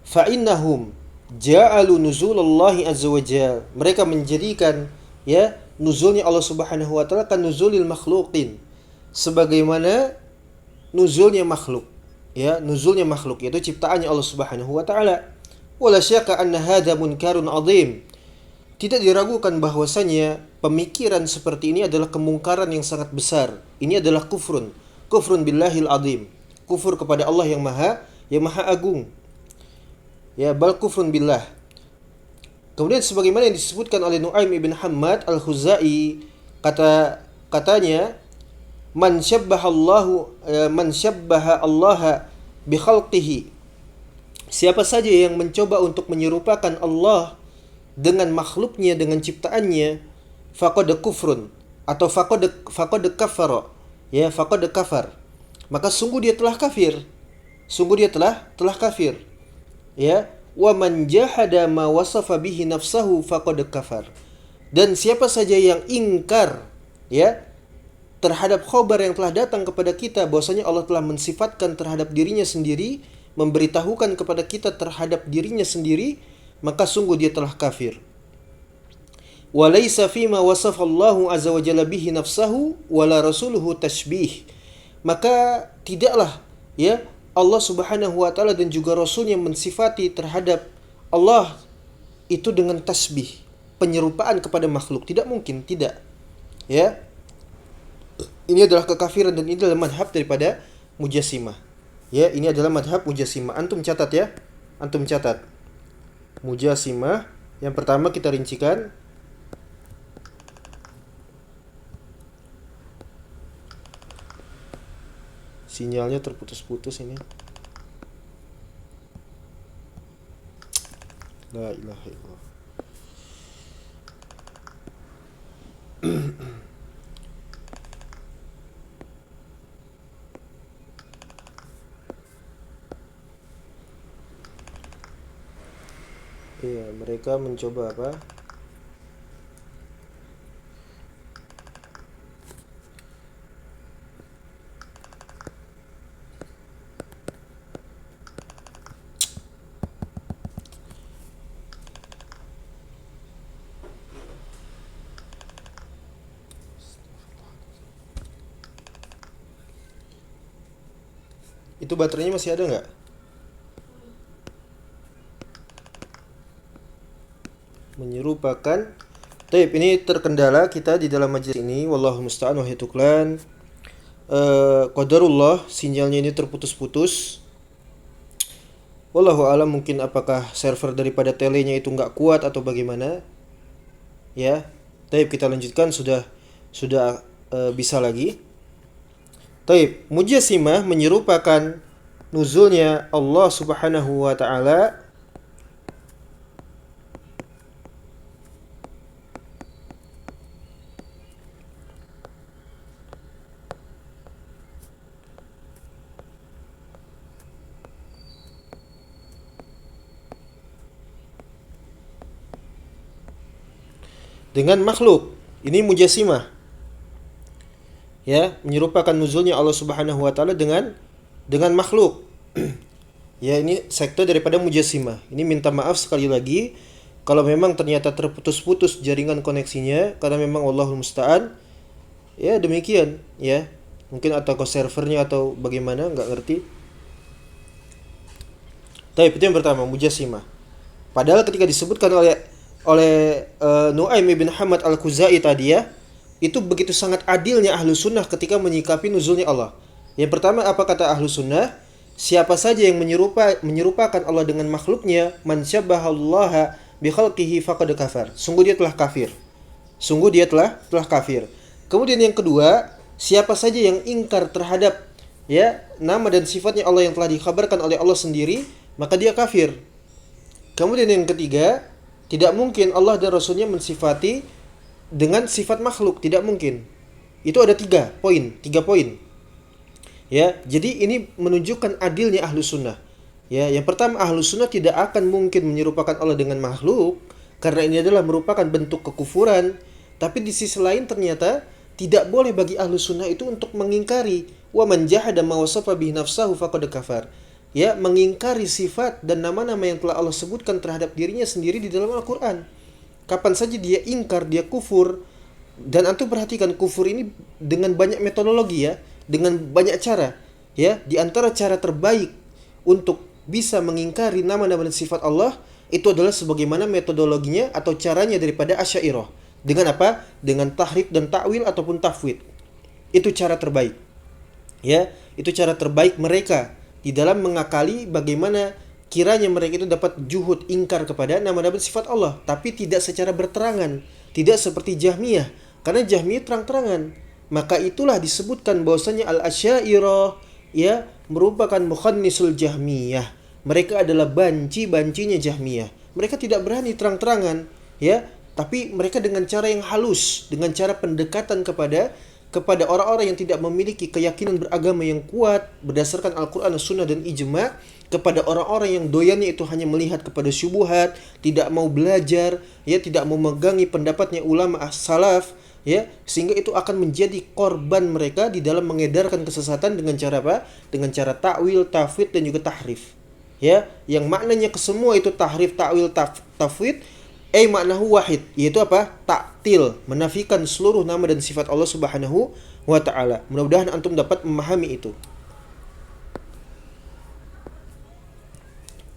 fa innahum ja'alu nuzulallahi azza wajal, mereka menjadikan ya nuzulnya Allah Subhanahu wa taala kan nuzulil makhluqin, sebagaimana nuzulnya makhluk ya, nuzulnya makhluk yaitu ciptaannya Allah Subhanahu wa taala. Wala syakka anna hadza munkarun azim. Tidak diragukan bahwasanya pemikiran seperti ini adalah kemungkaran yang sangat besar. Ini adalah kufrun. Kufrun billahil azim. Kufur kepada Allah yang maha agung. Ya, bal kufrun billah. Kemudian sebagaimana yang disebutkan oleh Nu'aim ibn Hammad al-Khuzai, katanya man syabbaha Allah bi khalqihi. Siapa saja yang mencoba untuk menyerupakan Allah dengan makhluknya, dengan ciptaannya, faqad kufrun atau faqad kafara, ya, faqad kafar, maka sungguh dia telah kafir, ya. Wa man jahada ma wasafa bihi nafsahu faqad kafar. Dan siapa saja yang ingkar, ya, terhadap khabar yang telah datang kepada kita bahwasanya Allah telah mensifatkan terhadap dirinya sendiri, memberitahukan kepada kita terhadap dirinya sendiri, maka sungguh dia telah kafir. Wa laisa fima wasafa Allahu azza wa jalla bihi nafsahu wala rasuluhu tashbih. Maka tidaklah, ya, Allah Subhanahu wa taala dan juga Rasulnya mensifati terhadap Allah itu dengan tasbih, penyerupaan kepada makhluk. Tidak mungkin, tidak. Ya. Ini adalah kekafiran dan ini adalah madhab daripada Mujassimah. Ya, ini adalah madhab Mujassimah. Antum catat ya. Antum catat. Mujassimah yang pertama kita rincikan. Sinyalnya terputus-putus ini. La ilaha illallah. Iya, mereka mencoba apa? Itu baterainya masih ada nggak? Menyerupakan. Taib, ini terkendala kita di dalam majelis ini. Wallahu musta'an wa hituklan. Qadarullah, sinyalnya ini terputus-putus. Wallahu alam, mungkin apakah server daripada telenya itu nggak kuat atau bagaimana? Ya. Taib, kita lanjutkan, sudah bisa lagi. Taib, Mujassimah menyerupakan nuzulnya Allah Subhanahu wa taala dengan makhluk. Ini Mujassimah. Ya, menyerupakan nuzulnya Allah Subhanahu wa taala dengan makhluk. Ya, ini sekte daripada Mujassimah. Ini minta maaf sekali lagi kalau memang ternyata terputus-putus jaringan koneksinya, karena memang Allahul musta'an. Ya, demikian, ya. Mungkin atau ke servernya atau bagaimana, nggak ngerti. Tapi itu yang pertama, Mujassimah. Padahal ketika disebutkan oleh Nu'aim ibn Hammad al-Khuzai tadi, ya, itu begitu sangat adilnya ahlu sunnah ketika menyikapi nuzulnya Allah. Yang pertama, apa kata ahlu sunnah? Siapa saja yang menyerupakan Allah dengan makhluknya, man syabbahallaha bi khalqihi faqad kafar. Sungguh dia telah kafir. Kemudian yang kedua, siapa saja yang ingkar terhadap, ya, nama dan sifatnya Allah yang telah dikhabarkan oleh Allah sendiri, maka dia kafir. Kemudian yang ketiga, tidak mungkin Allah dan Rasulnya mensifati dengan sifat makhluk, tidak mungkin. Itu ada tiga poin. Ya, jadi ini menunjukkan adilnya ahlu sunnah. Ya, yang pertama, ahlu sunnah tidak akan mungkin menyerupakan Allah dengan makhluk, karena ini adalah merupakan bentuk kekufuran. Tapi di sisi lain ternyata tidak boleh bagi ahlu sunnah itu untuk mengingkari wa man jahada ma wasafa bihi nafsahu faqad kafar. Ya, mengingkari sifat dan nama-nama yang telah Allah sebutkan terhadap dirinya sendiri di dalam Al-Qur'an. Kapan saja dia ingkar, dia kufur. Dan antum perhatikan, kufur ini dengan banyak metodologi, ya, dengan banyak cara. Ya, di antara cara terbaik untuk bisa mengingkari nama-nama dan sifat Allah Itu adalah sebagaimana metodologinya atau caranya daripada Asy'ariyah. Dengan apa? Dengan tahrif dan ta'wil ataupun tafwid. Itu cara terbaik. Ya, itu cara terbaik mereka di dalam mengakali bagaimana kiranya mereka itu dapat juhud ingkar kepada nama-nama sifat Allah, tapi tidak secara berterangan, tidak seperti Jahmiyah. Karena Jahmiyah terang-terangan. Maka itulah disebutkan bahwasanya Al-Asy'ariyah ya merupakan mukhannisul Jahmiyah. Mereka adalah banci-bancinya Jahmiyah. Mereka tidak berani terang-terangan, ya, tapi mereka dengan cara yang halus, dengan cara pendekatan kepada orang-orang yang tidak memiliki keyakinan beragama yang kuat berdasarkan Al-Quran, Sunnah, dan Ijma', kepada orang-orang yang doyannya itu hanya melihat kepada syubhat, tidak mau belajar, ya, tidak mau memegangi pendapatnya ulama as-salaf, ya, sehingga itu akan menjadi korban mereka di dalam mengedarkan kesesatan dengan cara apa? Dengan cara ta'wil, tafwid, dan juga tahrif. Ya, yang maknanya kesemua itu tahrif, ta'wil, tafwid, maknahu wahid, yaitu apa? Ta'til, menafikan seluruh nama dan sifat Allah Subhanahu wa taala. Mudah-mudahan antum dapat memahami itu.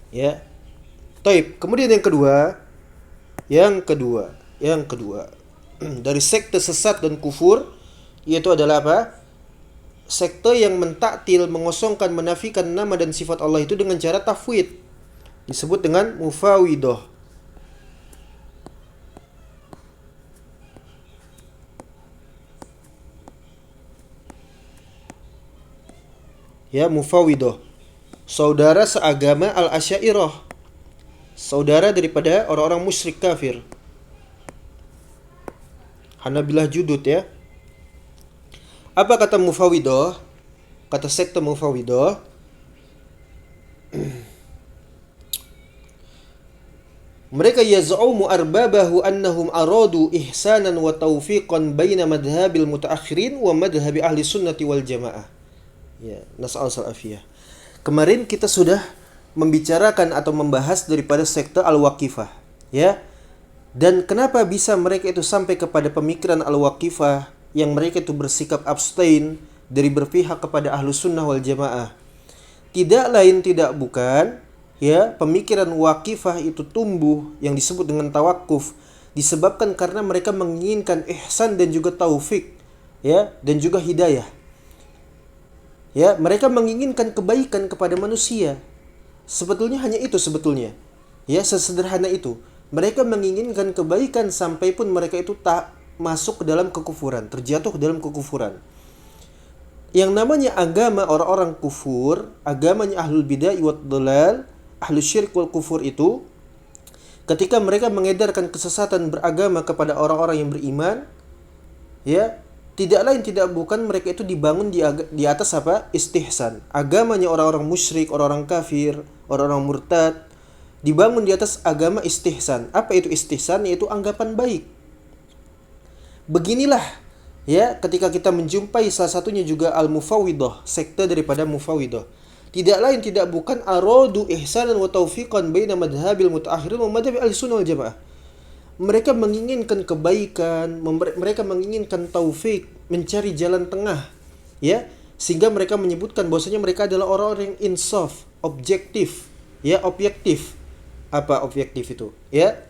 Ya. Taib. Kemudian yang kedua dari sekte sesat dan kufur, yaitu adalah apa? Sekte yang mentaktil, mengosongkan, menafikan nama dan sifat Allah itu dengan cara tafwid. Disebut dengan mufawidah. Ya, mufawidah. Saudara seagama Al-Asy'ariyah. Saudara daripada orang-orang musyrik kafir. Hanabilah judud, ya. Apa kata mufawidah? Kata sekte mufawidah, mereka yaz'umu arbabahu annahum aradu ihsanan wa taufiqan baina madhabil mutaakhirin wa madhabi ahli sunnati wal jamaah. Ya, nas'al salafiyah. Kemarin kita sudah membicarakan atau membahas daripada sekte Al-Waqifah, ya. Dan kenapa bisa mereka itu sampai kepada pemikiran Al-Waqifah yang mereka itu bersikap abstain dari berpihak kepada Ahlus Sunnah wal Jamaah? Tidak lain tidak bukan, ya, pemikiran Waqifah itu tumbuh yang disebut dengan tawakuf disebabkan karena mereka menginginkan ihsan dan juga taufik, ya, dan juga hidayah. Ya, mereka menginginkan kebaikan kepada manusia. Sebetulnya hanya itu sebetulnya. Ya, sesederhana itu. Mereka menginginkan kebaikan sampai pun mereka itu tak masuk ke dalam kekufuran, terjatuh ke dalam kekufuran. Yang namanya agama orang-orang kufur, agamanya ahlul bid'ah wad dhalal, ahlus syirik wal kufur itu, ketika mereka mengedarkan kesesatan beragama kepada orang-orang yang beriman, ya, tidak lain tidak bukan mereka itu dibangun di atas apa? Istihsan. Agamanya orang-orang musyrik, orang-orang kafir, orang-orang murtad dibangun di atas agama istihsan. Apa itu istihsan? Yaitu anggapan baik. Beginilah, ya, ketika kita menjumpai salah satunya juga al-mufawwidah, sekte daripada mufawwidah. Tidak lain tidak bukan aradu ihsanan wa taufiqan baina madhabil mutaakhirin wa madhabi ahlussunnah wal jamaah. Mereka menginginkan kebaikan, mereka menginginkan taufik, mencari jalan tengah, ya, sehingga mereka menyebutkan bahwasanya mereka adalah orang-orang yang insaf, objektif, ya, objektif. Apa objektif itu? Ya,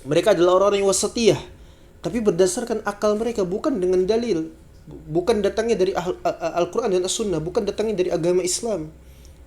mereka adalah orang-orang yang wasatiyah, tapi berdasarkan akal mereka, bukan dengan dalil, bukan datangnya dari Al-Quran dan As-Sunnah, bukan datangnya dari agama Islam.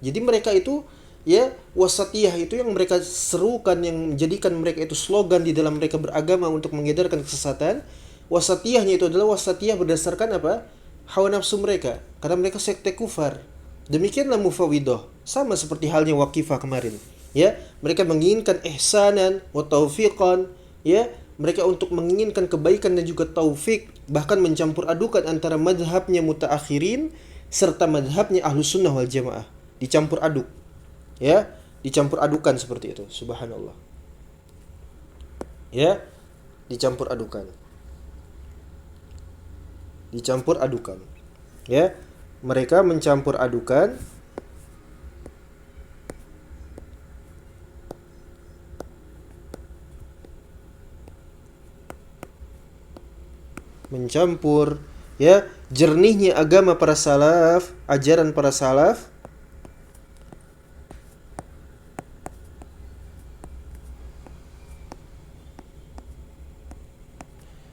Jadi mereka itu, ya, wasatiyah itu yang mereka serukan, yang menjadikan mereka itu slogan di dalam mereka beragama untuk mengedarkan kesesatan. Wasatiyahnya itu adalah wasatiyah berdasarkan apa? Hawa nafsu mereka, karena mereka sekte kufar. Demikianlah mufawwidah, sama seperti halnya Waqifah kemarin, ya. Mereka menginginkan ihsanan wa taufiqan, ya, mereka untuk menginginkan kebaikan dan juga taufik, bahkan mencampur adukan antara madhabnya mutaakhirin serta madhabnya ahlus sunnah wal jamaah, dicampur aduk, ya, dicampur adukan seperti itu. Subhanallah, ya, dicampur adukan, ya, mereka mencampur adukan ya, jernihnya agama para salaf, ajaran para salaf,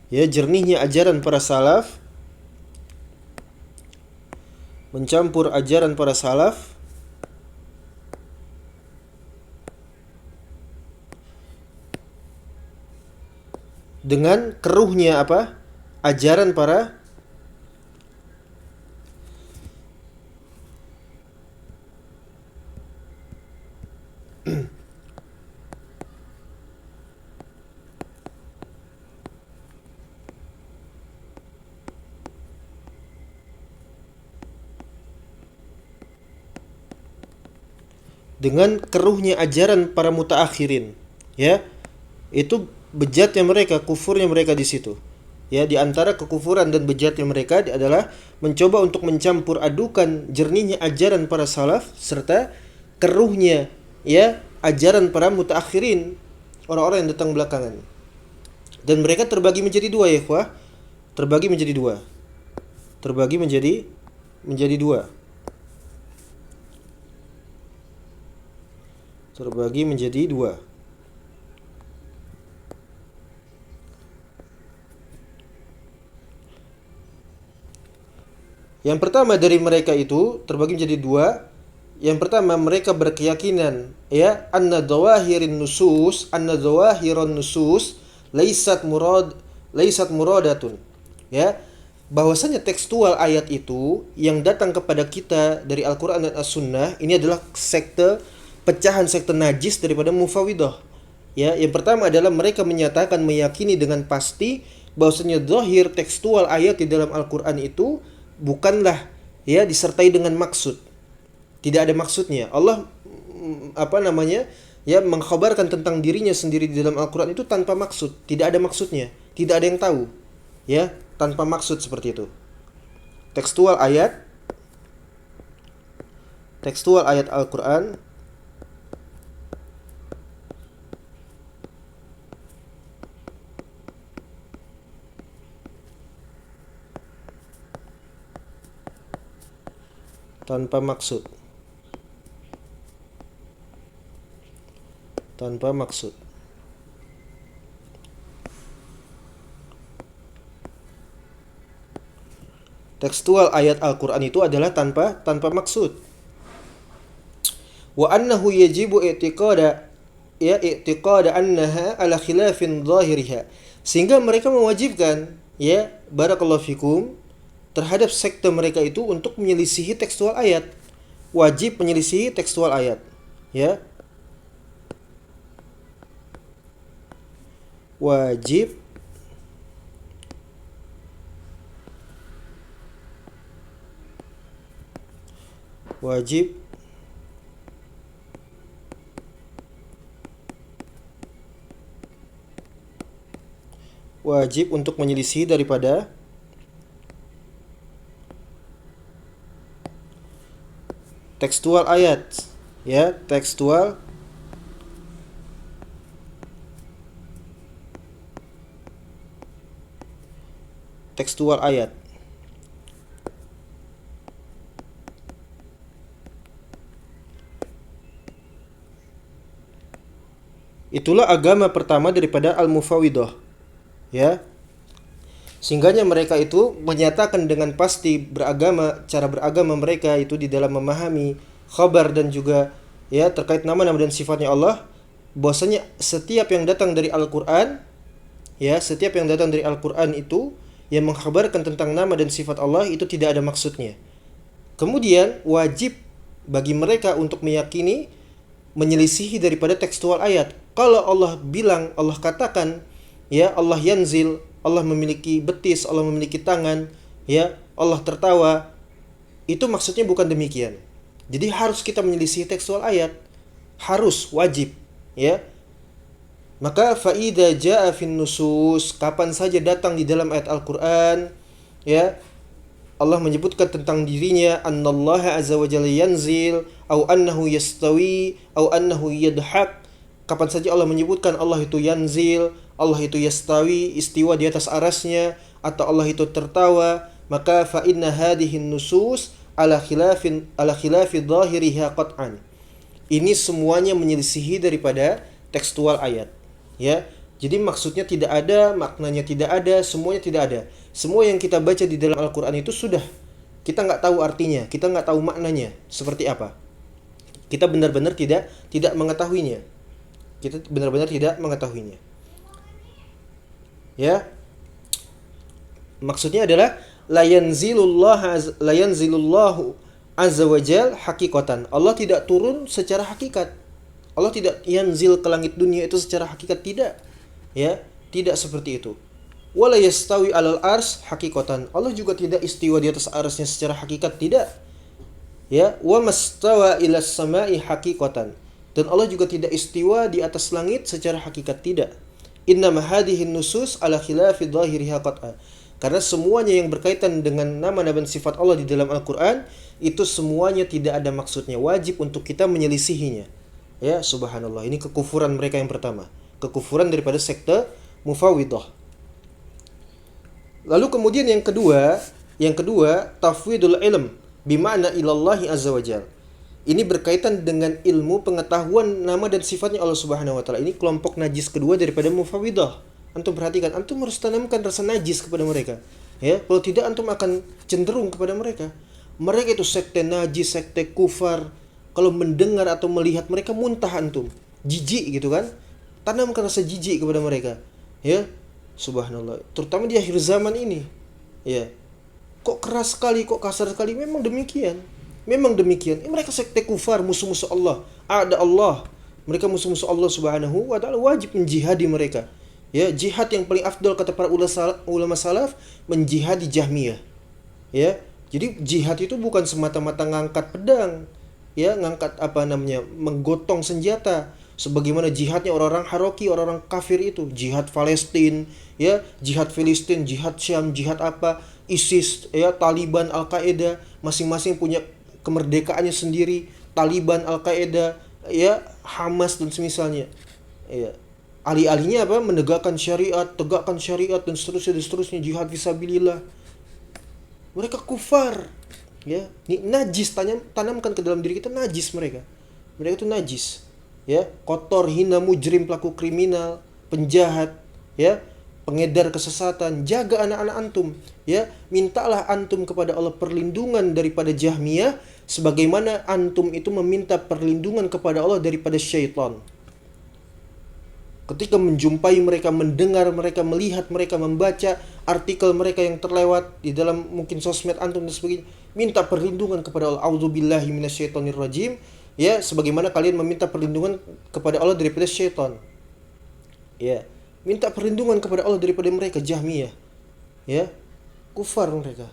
Ya, jernihnya ajaran para salaf, mencampur ajaran para salaf dengan keruhnya apa? Ajaran para dengan keruhnya ajaran para mutaakhirin. Ya, itu bejatnya mereka, kufurnya mereka di situ. Ya, di antara kekufuran dan bejatnya mereka adalah mencoba untuk mencampur adukan jernihnya ajaran para salaf serta keruhnya ya ajaran para mutaakhirin, orang-orang yang datang belakangan. Dan mereka terbagi menjadi dua ya, ikhwah. Terbagi menjadi dua. Terbagi menjadi dua. Terbagi menjadi dua. Yang pertama dari mereka itu terbagi menjadi dua. Yang pertama, mereka berkeyakinan ya anna dhawahiran nusus laisat muradatun. Ya, bahwasanya tekstual ayat itu yang datang kepada kita dari Al-Qur'an dan As-Sunnah ini adalah pecahan sekte najis daripada Mufawwidah. Ya, yang pertama adalah mereka menyatakan meyakini dengan pasti bahwasanya zahir tekstual ayat di dalam Al-Qur'an itu bukanlah ya disertai dengan maksud. Tidak ada maksudnya. Allah ya mengkhabarkan tentang dirinya sendiri di dalam Al-Qur'an itu tanpa maksud, tidak ada maksudnya, tidak ada yang tahu. Ya, tanpa maksud seperti itu. Tekstual ayat Al-Qur'an tanpa maksud. Tanpa maksud. Tekstual ayat Al-Qur'an itu adalah tanpa maksud. Wa annahu yajibu i'tiqada annaha ala khilafin zahiriha. Sehingga mereka mewajibkan ya barakallahu fikum terhadap sekte mereka itu untuk menyelisihi tekstual ayat. Wajib menyelisihi tekstual ayat. Ya. Wajib untuk menyelisih daripada tekstual ayat ya, tekstual ayat. Itulah agama pertama daripada Al-Mufawwidah. Ya. Sehingganya mereka itu menyatakan dengan pasti cara beragama mereka itu di dalam memahami khabar dan juga ya terkait nama-nama dan sifatnya Allah, bahwasanya setiap yang datang dari Al-Qur'an itu yang mengkhabarkan tentang nama dan sifat Allah itu tidak ada maksudnya. Kemudian wajib bagi mereka untuk meyakini menyelisihi daripada tekstual ayat. Kalau Allah bilang, Allah katakan ya Allah yanzil, Allah memiliki betis, Allah memiliki tangan, ya Allah tertawa, itu maksudnya bukan demikian. Jadi harus kita menyelisihi tekstual ayat, harus wajib, ya. Maka faida jaa fin nusus, kapan saja datang di dalam ayat Al-Qur'an, ya Allah menyebutkan tentang dirinya annallaha azza wa jalla yanzil, au annahu yastawi, au annahu yadhak. Kapan saja Allah menyebutkan Allah itu yanzil, Allah itu yastawi, istiwa di atas arasnya, atau Allah itu tertawa, maka fa inna hadhihi nusus ala khilafi dhahiriha qat'an. Ini semuanya menyelisihi daripada tekstual ayat. Ya, Jadi maksudnya tidak ada, maknanya tidak ada, semuanya tidak ada. Semua yang kita baca di dalam Al-Quran itu sudah kita nggak tahu artinya, kita nggak tahu maknanya seperti apa. Kita benar-benar tidak mengetahuinya. Kita benar-benar tidak mengetahuinya. Ya, maksudnya adalah la yanzilullahu azza wajal hakikatan. Allah tidak turun secara hakikat. Allah tidak yanzil ke langit dunia itu secara hakikat, tidak. Ya, tidak seperti itu. Wala yastawi alal ars hakikatan. Allah juga tidak istiwa di atas arsnya secara hakikat, tidak. Ya, wa mastawa ilas samai hakikatan. Dan Allah juga tidak istiwa di atas langit secara hakikat, tidak. Innama hadhihi nusus ala khilafi dhahiriha qat'a. Karena semuanya yang berkaitan dengan nama-nama dan sifat Allah di dalam Al-Qur'an itu semuanya tidak ada maksudnya, wajib untuk kita menyelisihinya. Ya, subhanallah. Ini kekufuran mereka yang pertama. Kekufuran daripada sekte Mufawwidah. Lalu kemudian yang kedua, tafwidul ilm bima'na ilallahi azza wajal. Ini berkaitan dengan ilmu pengetahuan nama dan sifatnya Allah Subhanahu wa taala. Ini kelompok najis kedua daripada Mufawwidah. Antum perhatikan, antum harus tanamkan rasa najis kepada mereka. Ya, kalau tidak antum akan cenderung kepada mereka. Mereka itu sekte najis, sekte kufar. Kalau mendengar atau melihat mereka muntah antum, jijik gitu kan? Tanamkan rasa jijik kepada mereka. Ya, subhanallah. Terutama di akhir zaman ini. Ya. Kok keras sekali, kok kasar sekali? Memang demikian. Memang demikian. Mereka sekte kufar, musuh-musuh Allah. Ada Allah. Mereka musuh-musuh Allah Subhanahu wa taala, wajib menjihadi mereka. Ya, jihad yang paling afdal kata para ulama salaf, menjihadi Jahmiyah. Ya. Jadi jihad itu bukan semata-mata ngangkat pedang, ya, ngangkat menggotong senjata sebagaimana jihadnya orang-orang Haroki, orang-orang kafir itu, jihad Palestina, ya, jihad Filistin, jihad Syam, jihad ISIS, ya, Taliban, Al-Qaeda, masing-masing punya kemerdekaannya sendiri. Taliban, Al-Qaeda, ya, Hamas dan semisalnya. Ya. Alih-alihnya menegakkan syariat, tegakkan syariat dan seterusnya jihad fisabilillah. Mereka kufar. Ya, ini najis, tanamkan ke dalam diri kita najis mereka. Mereka itu najis. Ya, kotor, hina, mujrim, pelaku kriminal, penjahat, ya, pengedar kesesatan. Jaga anak-anak antum, ya. Mintalah antum kepada Allah perlindungan daripada Jahmiyah sebagaimana antum itu meminta perlindungan kepada Allah daripada syaitan. Ketika menjumpai mereka, mendengar mereka, melihat mereka, membaca artikel mereka yang terlewat di dalam mungkin sosmed antum dan sebagainya, minta perlindungan kepada Allah. A'udzubillahi minasyaitonirrajim. Ya, sebagaimana kalian meminta perlindungan kepada Allah daripada syaitan. Ya, minta perlindungan kepada Allah daripada mereka Jahmiyah. Ya, kufar mereka.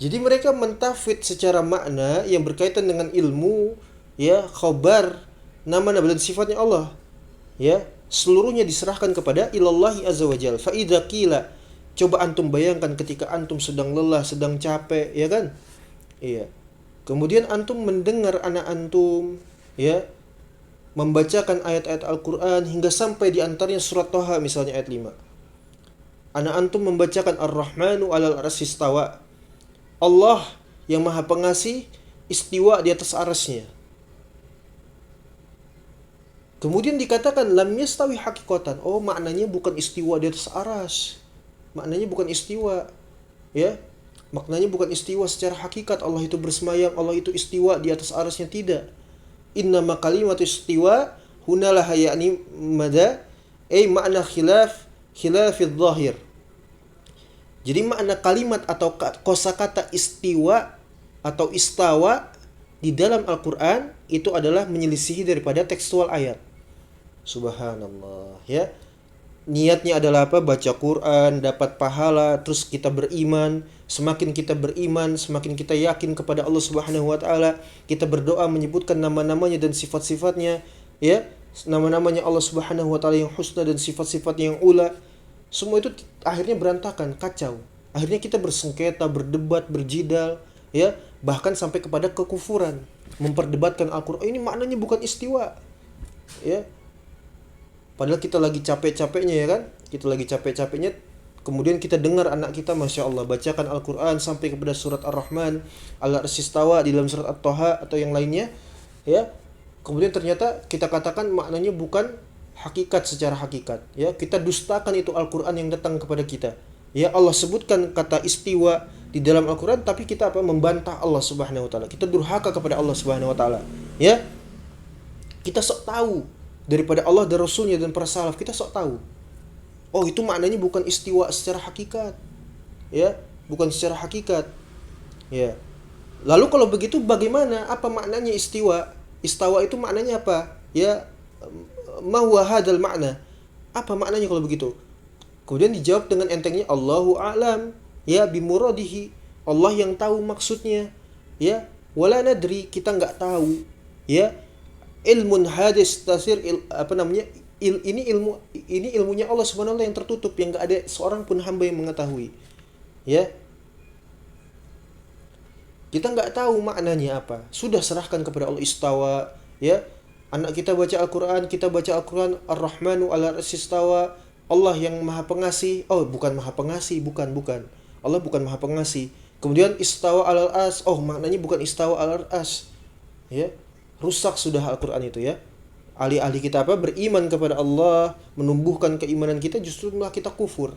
Jadi mereka mentafwid secara makna yang berkaitan dengan ilmu, ya, khabar, nama-nama dan sifatnya Allah, ya, seluruhnya diserahkan kepada ilallahi azza wajal. Fa idza qila, coba antum bayangkan ketika antum sedang lelah, sedang capek, ya kan? Iya. Kemudian antum mendengar anak antum, ya, membacakan ayat-ayat Al-Qur'an hingga sampai di antaranya surat Thaha misalnya ayat 5. Anak antum membacakan Ar-Rahmanu 'alal 'arsy istawa. Allah yang Maha Pengasih istiwa di atas arasnya. Kemudian dikatakan lam yastawi hakikatan. Oh, maknanya bukan istiwa di atas aras. Maknanya bukan istiwa. Ya. Maknanya bukan istiwa secara hakikat. Allah itu bersemayam, Allah itu istiwa di atas arasnya, tidak. Innama kalimatu istiwa hunalah yakni mada makna khilafidh dhahir. Jadi makna kalimat atau kosakata istiwa atau istawa di dalam Al-Qur'an itu adalah menyelisihi daripada tekstual ayat. Subhanallah, ya. Niatnya adalah apa? Baca Quran, dapat pahala, terus kita beriman. Semakin kita beriman, semakin kita yakin kepada Allah Subhanahu wa taala. Kita berdoa menyebutkan nama-namanya dan sifat-sifatnya, ya. Nama-namanya Allah Subhanahu wa taala yang husna dan sifat-sifatnya yang ula. Semua itu akhirnya berantakan, kacau. Akhirnya kita bersengketa, berdebat, berjidal, ya, bahkan sampai kepada kekufuran, memperdebatkan Al-Qur'an. Ini maknanya bukan istiwa. Ya. Padahal kita lagi capek-capeknya, ya kan? Kita lagi capek-capeknya, kemudian kita dengar anak kita, Masya Allah, bacakan Al-Quran sampai kepada surat Ar-Rahman, Al-'arsy istawa di dalam surat At-Thaha atau yang lainnya, ya. kemudian ternyata kita katakan maknanya bukan hakikat secara hakikat, ya. Kita dustakan itu Al-Qur'an yang datang kepada kita. Ya, Allah sebutkan kata istiwa di dalam Al-Qur'an, tapi kita membantah Allah Subhanahu wa taala. Kita durhaka kepada Allah Subhanahu wa taala. Ya. Kita sok tahu daripada Allah dan Rasulnya dan para salaf, kita sok tahu. Oh, itu maknanya bukan istiwa secara hakikat. Ya, bukan secara hakikat. Ya. Lalu kalau begitu bagaimana? Apa maknanya istiwa? Istawa itu maknanya apa? Ya, ma huwa hadzal makna? Apa maknanya kalau begitu? Kemudian dijawab dengan entengnya Allahu a'lam, ya bimuradihi. Allah yang tahu maksudnya. Ya, wala nadri, kita enggak tahu. Ya, ilmun hadis tasir ini ilmunya Allah Subhanahu wa taala yang tertutup, yang enggak ada seorang pun hamba yang mengetahui. Ya. Kita nggak tahu maknanya apa. Sudah serahkan kepada Allah istawa, ya. Anak kita baca Al-Qur'an, Ar-Rahmanu 'ala istawa. Allah yang Maha Pengasih. Oh, bukan Maha Pengasih, bukan. Allah bukan Maha Pengasih. Kemudian istawa 'alal as. Oh, maknanya bukan istawa 'alal as. Ya. Rusak sudah Al-Qur'an itu, ya. Ahli-ahli kita beriman kepada Allah, menumbuhkan keimanan kita, justru malah kita kufur.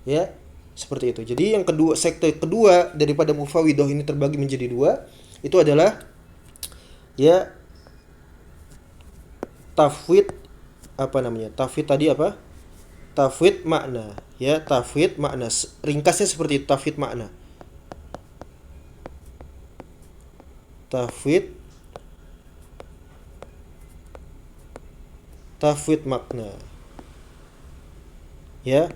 Ya. Seperti itu. Jadi yang kedua, sekte kedua daripada Mufawwidah ini terbagi menjadi dua. Itu adalah ya tafwid Tafwid tadi apa? Tafwid makna. Ya, tafwid makna. Ringkasnya seperti itu, tafwid makna. Tafwid makna. Ya.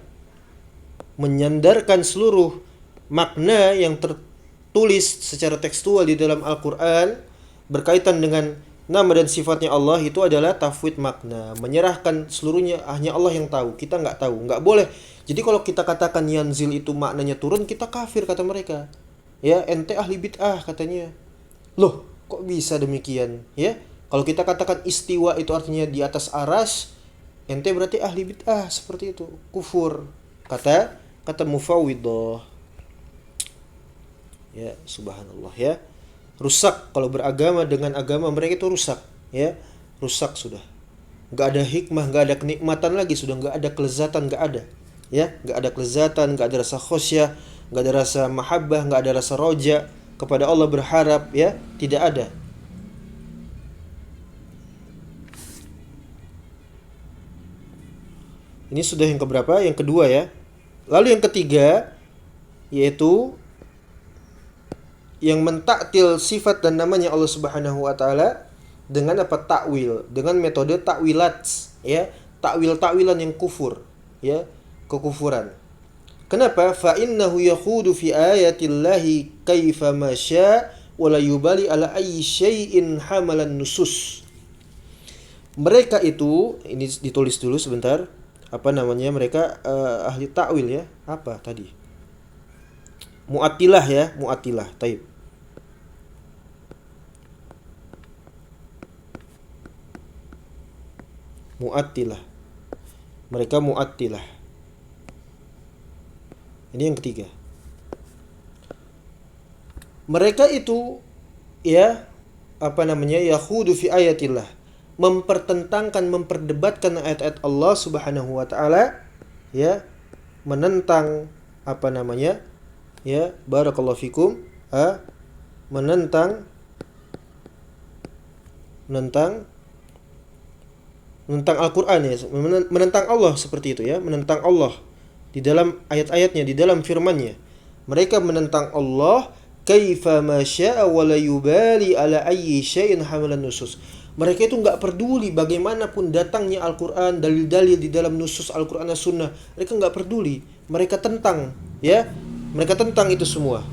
Menyandarkan seluruh makna yang tertulis secara tekstual di dalam Al-Quran berkaitan dengan nama dan sifatnya Allah, itu adalah tafwid makna. Menyerahkan seluruhnya hanya Allah yang tahu, kita nggak tahu, nggak boleh. Jadi kalau kita katakan yanzil itu maknanya turun, kita kafir kata mereka. Ya, ente ahli bid'ah katanya. Loh, kok bisa demikian? Ya, kalau kita katakan istiwa itu artinya di atas aras, ente berarti ahli bid'ah, seperti itu, kufur. Kata Mufawwidah. Ya, subhanallah, ya. Rusak kalau beragama dengan agama mereka itu rusak, ya. Rusak sudah. Enggak ada hikmah, enggak ada kenikmatan lagi, sudah enggak ada kelezatan, enggak ada. Ya, enggak ada kelezatan, enggak ada rasa khosyah, enggak ada rasa mahabbah, enggak ada rasa roja kepada Allah berharap, ya, tidak ada. Ini sudah yang keberapa? Yang kedua, ya. Lalu yang ketiga, yaitu yang mentaktil sifat dan namanya Allah Subhanahu wa taala dengan apa? Takwil, dengan metode takwilat, ya, takwil-takwilan yang kufur, ya, kekufuran. Kenapa? Fa innahu yakhudu fi ayatillahi kaifa ma syaa wa la yubali ala ayyi syai'in hamalan nusus. Mereka itu, ini ditulis dulu sebentar. Mereka ahli takwil, ya. Apa tadi? Mu'attilah, ya, Mu'attilah. Taib. Mu'attilah. Mereka Mu'attilah. Ini yang ketiga. Mereka itu, ya, yakhudu fi ayatillah, mempertentangkan, memperdebatkan ayat-ayat Allah Subhanahu wa taala, ya, menentang ya, barakallahu fikum, menentang Al-Qur'an, ya, menentang Allah, seperti itu, ya, menentang Allah di dalam ayat-ayatnya, di dalam firman-Nya. Mereka menentang Allah kaifa ma syaa wa la yubali ala ayyi syai'in hamalan nusus. Mereka itu nggak peduli bagaimanapun datangnya Al-Quran, dalil-dalil di dalam nusus Al-Quran dan Sunnah. Mereka nggak peduli. Mereka tentang, ya, mereka tentang itu semua.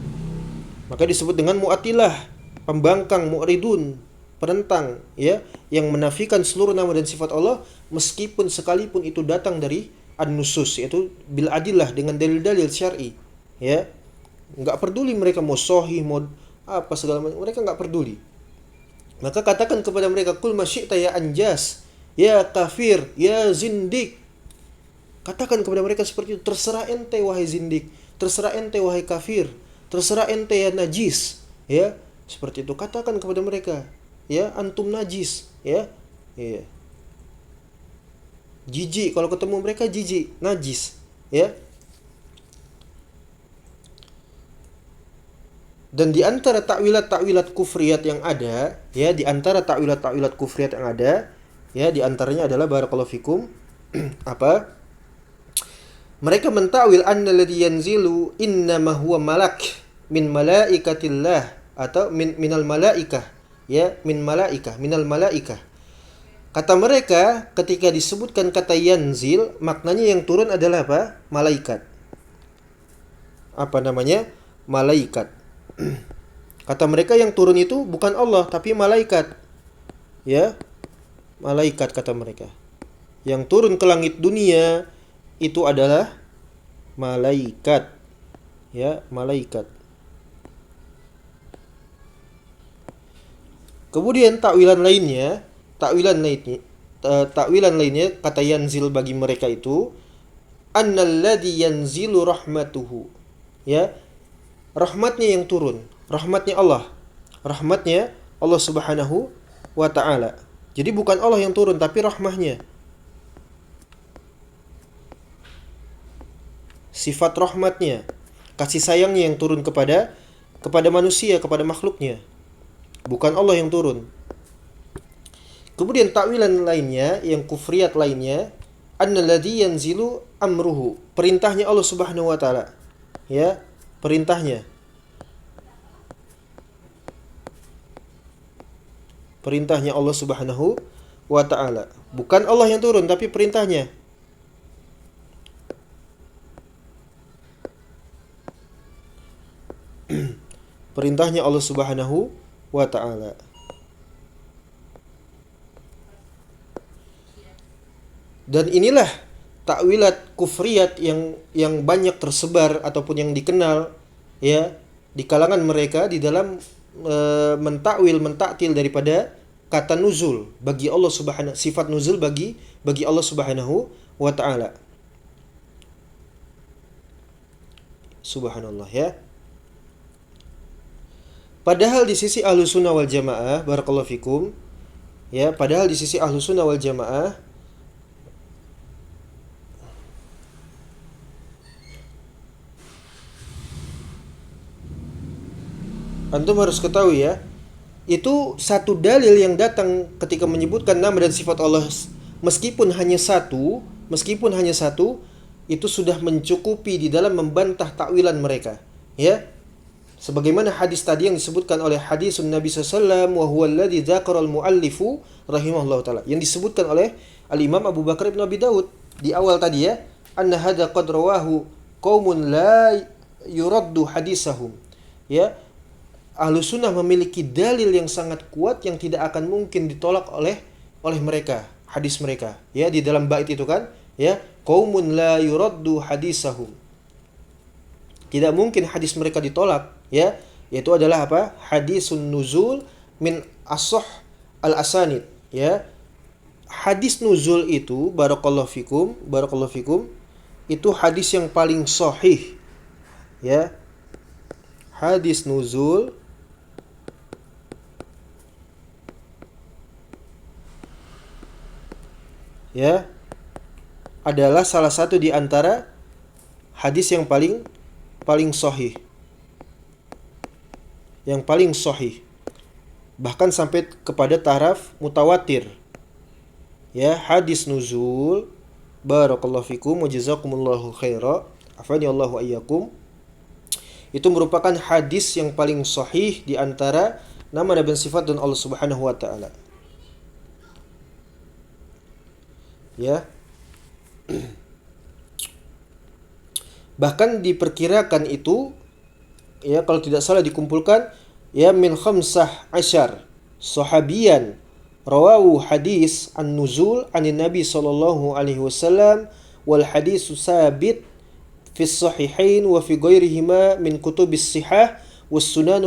Maka disebut dengan Mu'attilah, pembangkang, mu'ridun, penentang, ya, yang menafikan seluruh nama dan sifat Allah meskipun sekalipun itu datang dari an-nusus, yaitu bil adillah, dengan dalil-dalil syar'i, ya. Nggak peduli mereka mau sahih, mau apa segala macam, mereka nggak peduli. Maka katakan kepada mereka, kul masyi'ta ya anjas, ya kafir, ya zindik. Katakan kepada mereka seperti itu, terserah ente wahai zindik, terserah ente wahai kafir, terserah ente ya najis, ya, seperti itu. Katakan kepada mereka, ya antum najis, ya. Iya. Jijik, kalau ketemu mereka jijik, najis, ya. Dan di antara takwilat-takwilat kufriyat yang ada, ya, di antara takwilat-takwilat kufriyat yang ada, ya, di antaranya adalah barakallahu fikum apa? Mereka mentakwil annalladzi yanzilu innama huwa malak min malaikatillah atau minal malaikah, ya, minal malaikah. Kata mereka ketika disebutkan kata yanzil, maknanya yang turun adalah apa? Malaikat. Apa namanya? Malaikat. Kata mereka yang turun itu bukan Allah tapi malaikat. Ya, malaikat kata mereka. Yang turun ke langit dunia itu adalah malaikat. Ya, malaikat. Kemudian takwilan lainnya kata yanzil bagi mereka itu annalladzi yanzilu rahmatuhu. Ya, rahmatnya yang turun, rahmatnya Allah Subhanahu wa ta'ala. Jadi bukan Allah yang turun tapi rahmahnya, sifat rahmatnya, kasih sayangnya yang turun kepada manusia, kepada makhluknya, bukan Allah yang turun. Kemudian takwilan lainnya yang kufriyat lainnya annalladzi yanzilu amruhu, perintahnya Allah Subhanahu wa ta'ala, ya, perintahnya Allah Subhanahu wa ta'ala. Bukan Allah yang turun tapi perintahnya. Perintahnya Allah Subhanahu wa ta'ala. Dan inilah takwilat kufriyat yang banyak tersebar ataupun yang dikenal, ya, di kalangan mereka di dalam mentaktil daripada kata nuzul bagi Allah Subhanahu, sifat nuzul bagi Allah Subhanahu wa ta'ala. Subhanallah, ya. Padahal di sisi Ahlussunnah wal Jamaah, barakallahu fikum, ya, padahal di sisi Ahlussunnah wal Jamaah antum harus ketahui, ya, itu satu dalil yang datang ketika menyebutkan nama dan sifat Allah meskipun hanya satu, itu sudah mencukupi di dalam membantah takwilan mereka, ya. Sebagaimana hadis tadi yang disebutkan oleh hadisun Nabi SAW, wa huwa alladzi dzakara al-muallifu rahimahullahu taala, yang disebutkan oleh Al-Imam Abu Bakar bin Abi Daud di awal tadi, ya, anna hadza qad rawahu qaumun la yuraddu hadisahum, ya. Ahlussunnah memiliki dalil yang sangat kuat yang tidak akan mungkin ditolak oleh mereka, hadis mereka, ya, di dalam bait itu kan, ya, qaumun la yuraddu hadisahum, tidak mungkin hadis mereka ditolak, ya, yaitu adalah apa? Hadisun nuzul min ashah al-asanid, ya. Hadis nuzul itu barakallahu fikum itu hadis yang paling sahih, ya. Hadis nuzul ya adalah salah satu di antara hadis yang paling sahih. Yang paling sahih. Bahkan sampai kepada taraf mutawatir. Ya, hadis nuzul, barakallahu fikum wa jazakumullahu khaira, afani Allahu ayyakum. Itu merupakan hadis yang paling sahih di antara nama dan sifat dan Allah Subhanahu wa taala. Ya. Bahkan diperkirakan itu, ya, kalau tidak salah dikumpulkan, ya, min khamsah asyar sahabiyan rawahu hadis an-nuzul anin Nabi sallallahu alaihi wasallam wal hadisu sabit fi sahihain wa fi ghairihima min kutubis sihah was sunan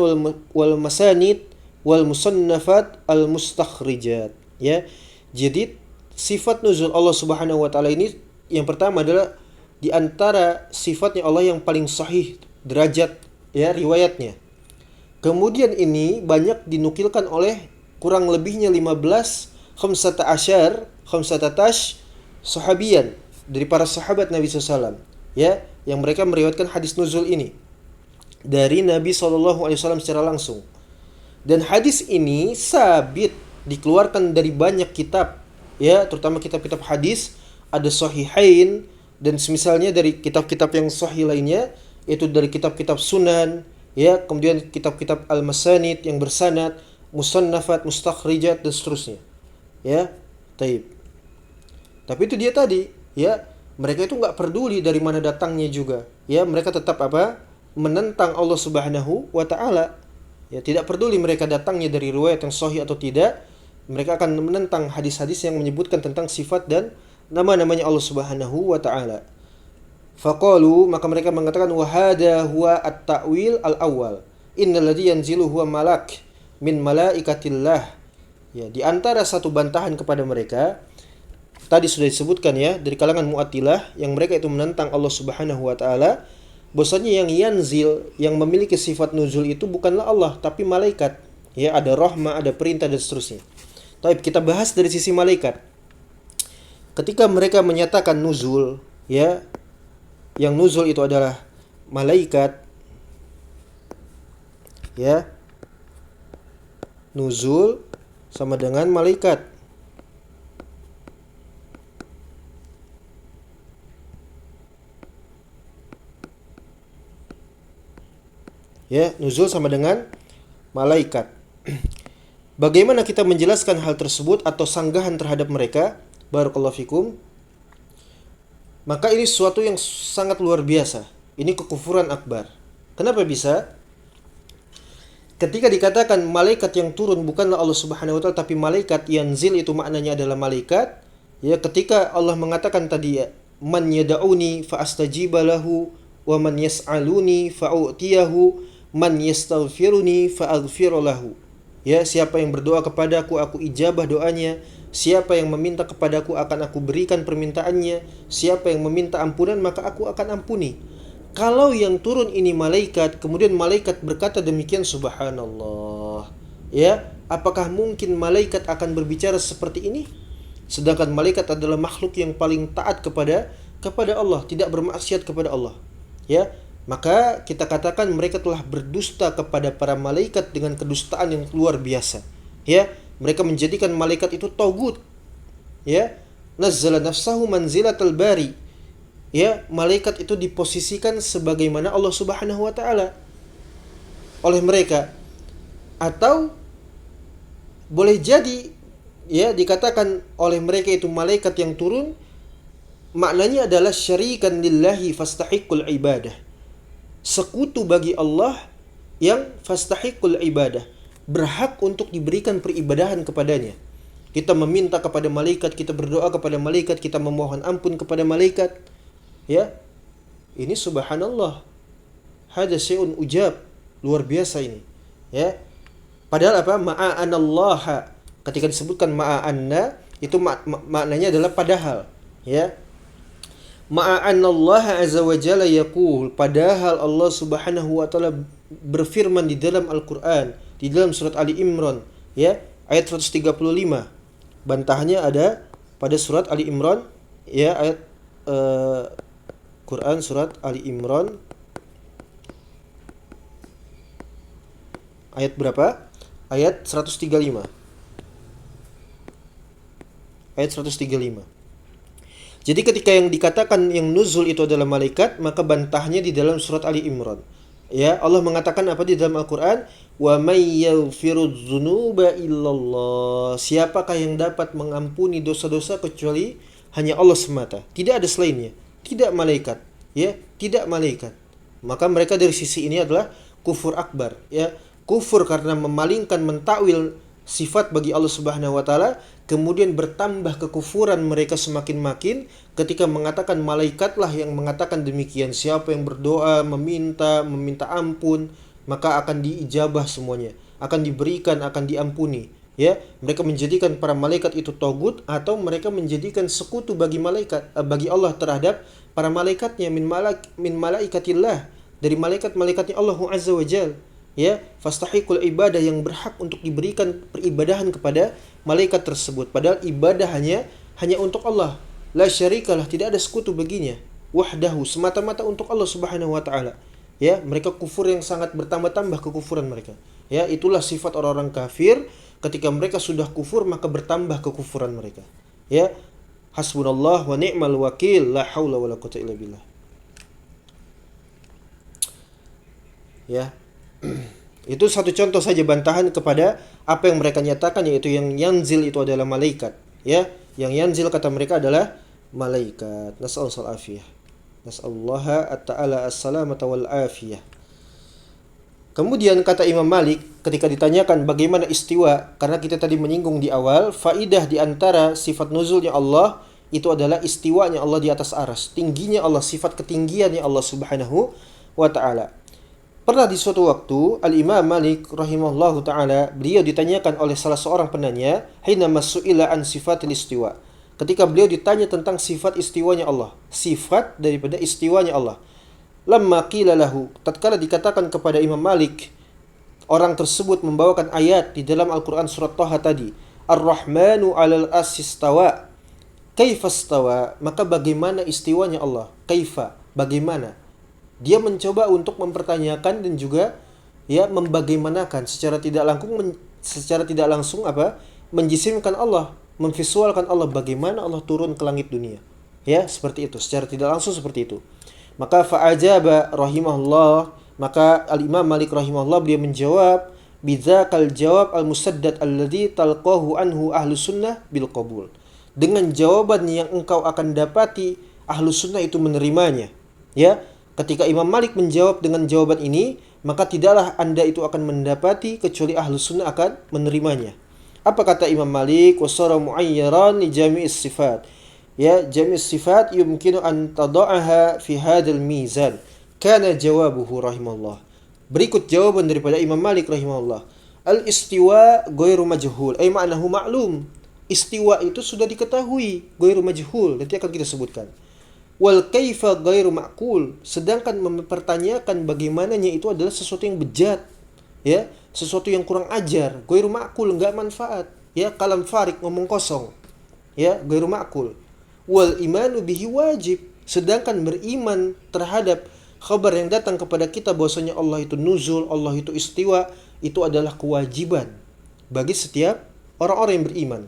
wal masanid wal musannafat al mustakhrijat. Ya. Jadi sifat nuzul Allah Subhanahu wa taala ini yang pertama adalah di antara sifatnya Allah yang paling sahih derajat, ya, riwayatnya. Kemudian ini banyak dinukilkan oleh kurang lebihnya 15 sahabian dari para sahabat Nabi SAW, ya, yang mereka meriwayatkan hadis nuzul ini dari Nabi SAW secara langsung. Dan hadis ini sabit dikeluarkan dari banyak kitab, ya, terutama kitab-kitab hadis, ada Sahihain dan semisalnya dari kitab-kitab yang sahih lainnya, yaitu dari kitab-kitab Sunan, ya, kemudian kitab-kitab Al-Masanid yang bersanad, Musannafat, Mustakhrijat dan seterusnya. Ya, taib. Tapi itu dia tadi, ya, mereka itu nggak peduli dari mana datangnya juga. Ya, mereka tetap apa? Menentang Allah Subhanahu wa taala. Ya, tidak peduli mereka datangnya dari riwayat yang sahih atau tidak. Mereka akan menentang hadis-hadis yang menyebutkan tentang sifat dan nama-namanya Allah Subhanahu wa taala. Faqalu, maka mereka mengatakan wa hada huwa at-ta'wil al-awwal. Innal ladzi yanzilu huwa malak min malaikatillah. Ya, di antara satu bantahan kepada mereka tadi sudah disebutkan, ya, dari kalangan Mu'attilah yang mereka itu menentang Allah Subhanahu wa taala, bahwasanya yang yanzil, yang memiliki sifat nuzul itu bukanlah Allah tapi malaikat. Ya, ada rahmah, ada perintah dan seterusnya. Tapi kita bahas dari sisi malaikat. Ketika mereka menyatakan nuzul, ya, yang nuzul itu adalah malaikat, ya, nuzul sama dengan malaikat. Ya, nuzul sama dengan malaikat. Bagaimana kita menjelaskan hal tersebut atau sanggahan terhadap mereka? Barakallahu fikum. Maka ini sesuatu yang sangat luar biasa. Ini kekufuran akbar. Kenapa bisa? Ketika dikatakan malaikat yang turun bukanlah Allah Subhanahu wa taala tapi malaikat yanzil, itu maknanya adalah malaikat. Ya, ketika Allah mengatakan tadi, man yad'uni fa astajiba lahu wa man yas'aluni fa u'tiyahu man yastaghfiruni fa aghfir lahu. Ya, siapa yang berdoa kepadaku, aku ijabah doanya. Siapa yang meminta kepadaku, akan aku berikan permintaannya. Siapa yang meminta ampunan, maka aku akan ampuni. Kalau yang turun ini malaikat, kemudian malaikat berkata demikian, subhanallah. Ya, apakah mungkin malaikat akan berbicara seperti ini? Sedangkan malaikat adalah makhluk yang paling taat kepada Allah, tidak bermaksiat kepada Allah. Ya, maka kita katakan mereka telah berdusta kepada para malaikat dengan kedustaan yang luar biasa. Ya, mereka menjadikan malaikat itu tagut. Ya, nazzala nafsahu manzilatal bari. Ya, malaikat itu diposisikan sebagaimana Allah Subhanahu wa taala oleh mereka. Atau boleh jadi, ya, dikatakan oleh mereka itu malaikat yang turun maknanya adalah syarikan lillahi fastahiqul ibadah. Sekutu bagi Allah yang fastahiqul ibadah, berhak untuk diberikan peribadahan kepadanya. Kita meminta kepada malaikat, kita berdoa kepada malaikat, kita memohon ampun kepada malaikat. Ya, ini subhanallah. Hada syai'un ujab, luar biasa ini. Ya. Padahal apa? Ma'anallaha. Ketika disebutkan ma'anna, itu maknanya adalah padahal, ya. Ma'anallaha azza wa jalla yaqul, padahal Allah Subhanahu wa taala berfirman di dalam Al-Qur'an, di dalam surat Ali Imran, ya, ayat 135. Bantahannya ada pada surat Ali Imran, ya, ayat Quran surat Ali Imran ayat berapa? Ayat 135. Ayat 135. Jadi ketika yang dikatakan yang nuzul itu adalah malaikat, maka bantahnya di dalam surat Ali Imran. Ya, Allah mengatakan apa di dalam Al-Qur'an? Wa may yaghfirudz dzunuba illallah. Siapakah yang dapat mengampuni dosa-dosa kecuali hanya Allah semata. Tidak ada selainnya. Tidak malaikat, ya, tidak malaikat. Maka mereka dari sisi ini adalah kufur akbar, ya. Kufur karena memalingkan, mentakwil sifat bagi Allah Subhanahu wa taala, kemudian bertambah kekufuran mereka semakin-makin ketika mengatakan malaikatlah yang mengatakan demikian. Siapa yang berdoa, meminta ampun, maka akan diijabah semuanya, akan diberikan, akan diampuni. Ya, mereka menjadikan para malaikat itu togut, atau mereka menjadikan sekutu bagi malaikat, bagi Allah terhadap para malaikatnya, min malaikatillah, dari malaikat-malaikatnya Allah Azza wa Jal. ya, fastahiqul ibadah, yang berhak untuk diberikan peribadahan kepada malaikat tersebut, padahal ibadah hanya untuk Allah. La syarikalah, tidak ada sekutu baginya. Wahdahu, semata-mata untuk Allah Subhanahu wa taala. Ya, mereka kufur yang sangat bertambah-tambah kekufuran mereka. Ya, itulah sifat orang-orang kafir, ketika mereka sudah kufur maka bertambah kekufuran mereka. Ya, hasbunallah wa ni'mal wakil, la haula wala quwwata illa billah. Ya. Itu satu contoh saja bantahan kepada apa yang mereka nyatakan, yaitu yang yanzil itu adalah malaikat. Ya, yang yanzil kata mereka adalah malaikat. Nas'alullah al-afiyah. Nas'alullah at-ta'ala as-salamata wal afiyah. Kemudian kata Imam Malik ketika ditanyakan bagaimana istiwa, karena kita tadi menyinggung di awal, faidah di antara sifat nuzulnya Allah itu adalah istiwanya Allah di atas arsy, tingginya Allah, sifat ketinggiannya Allah Subhanahu wa taala. Pernah di suatu waktu Al-Imam Malik rahimahullahu taala, beliau ditanyakan oleh salah seorang penanya, hina masu'ila an sifatil istiwa. Ketika beliau ditanya tentang sifat istiwanya Allah, sifat daripada istiwanya Allah. Lamma qila lahu, tatkala dikatakan kepada Imam Malik, orang tersebut membawakan ayat di dalam Al-Qur'an surat Thaha tadi, Ar-Rahmanu 'alal arsy istawa. Kaifa istawa? Maka bagaimana istiwanya Allah? Kaifa? Bagaimana? Dia mencoba untuk mempertanyakan dan juga ya membagaimanakan secara tidak langsung apa? Menjisimkan Allah, memvisualkan Allah, bagaimana Allah turun ke langit dunia. Ya, seperti itu, secara tidak langsung seperti itu. Maka fa'ajaba rahimahullah, maka Al-Imam Malik rahimahullah beliau menjawab, bidzakal jawab al-musaddad alladzi talqahu anhu ahlus sunnah bil qabul. Dengan jawaban yang engkau akan dapati ahlus sunnah itu menerimanya. Ya, ketika Imam Malik menjawab dengan jawaban ini, maka tidaklah Anda itu akan mendapati kecuali ahlus sunnah akan menerimanya. Apa kata Imam Malik? Wasara mu'ayyaran li jami'is sifat. Ya, jami'is sifat yumkinu an tada'aha fi hadzal mizan. Kana jawabuhu rahimahullah. Berikut jawaban daripada Imam Malik rahimahullah. Al-istiwa ghairu majhul, ay ma'nahu ma'lum. Istiwa itu sudah diketahui, ghairu majhul, nanti akan kita sebutkan. Wal kaifa ghairu ma'qul, sedangkan mempertanyakan bagaimananya itu adalah sesuatu yang bejat. Ya, sesuatu yang kurang ajar, ghairu ma'qul, enggak manfaat. Ya, kalam farik, ngomong kosong. Ya, ghairu ma'qul. Wal imanu bihi wajib, sedangkan beriman terhadap khabar yang datang kepada kita bahwasanya Allah itu nuzul, Allah itu istiwa, itu adalah kewajiban bagi setiap orang-orang yang beriman.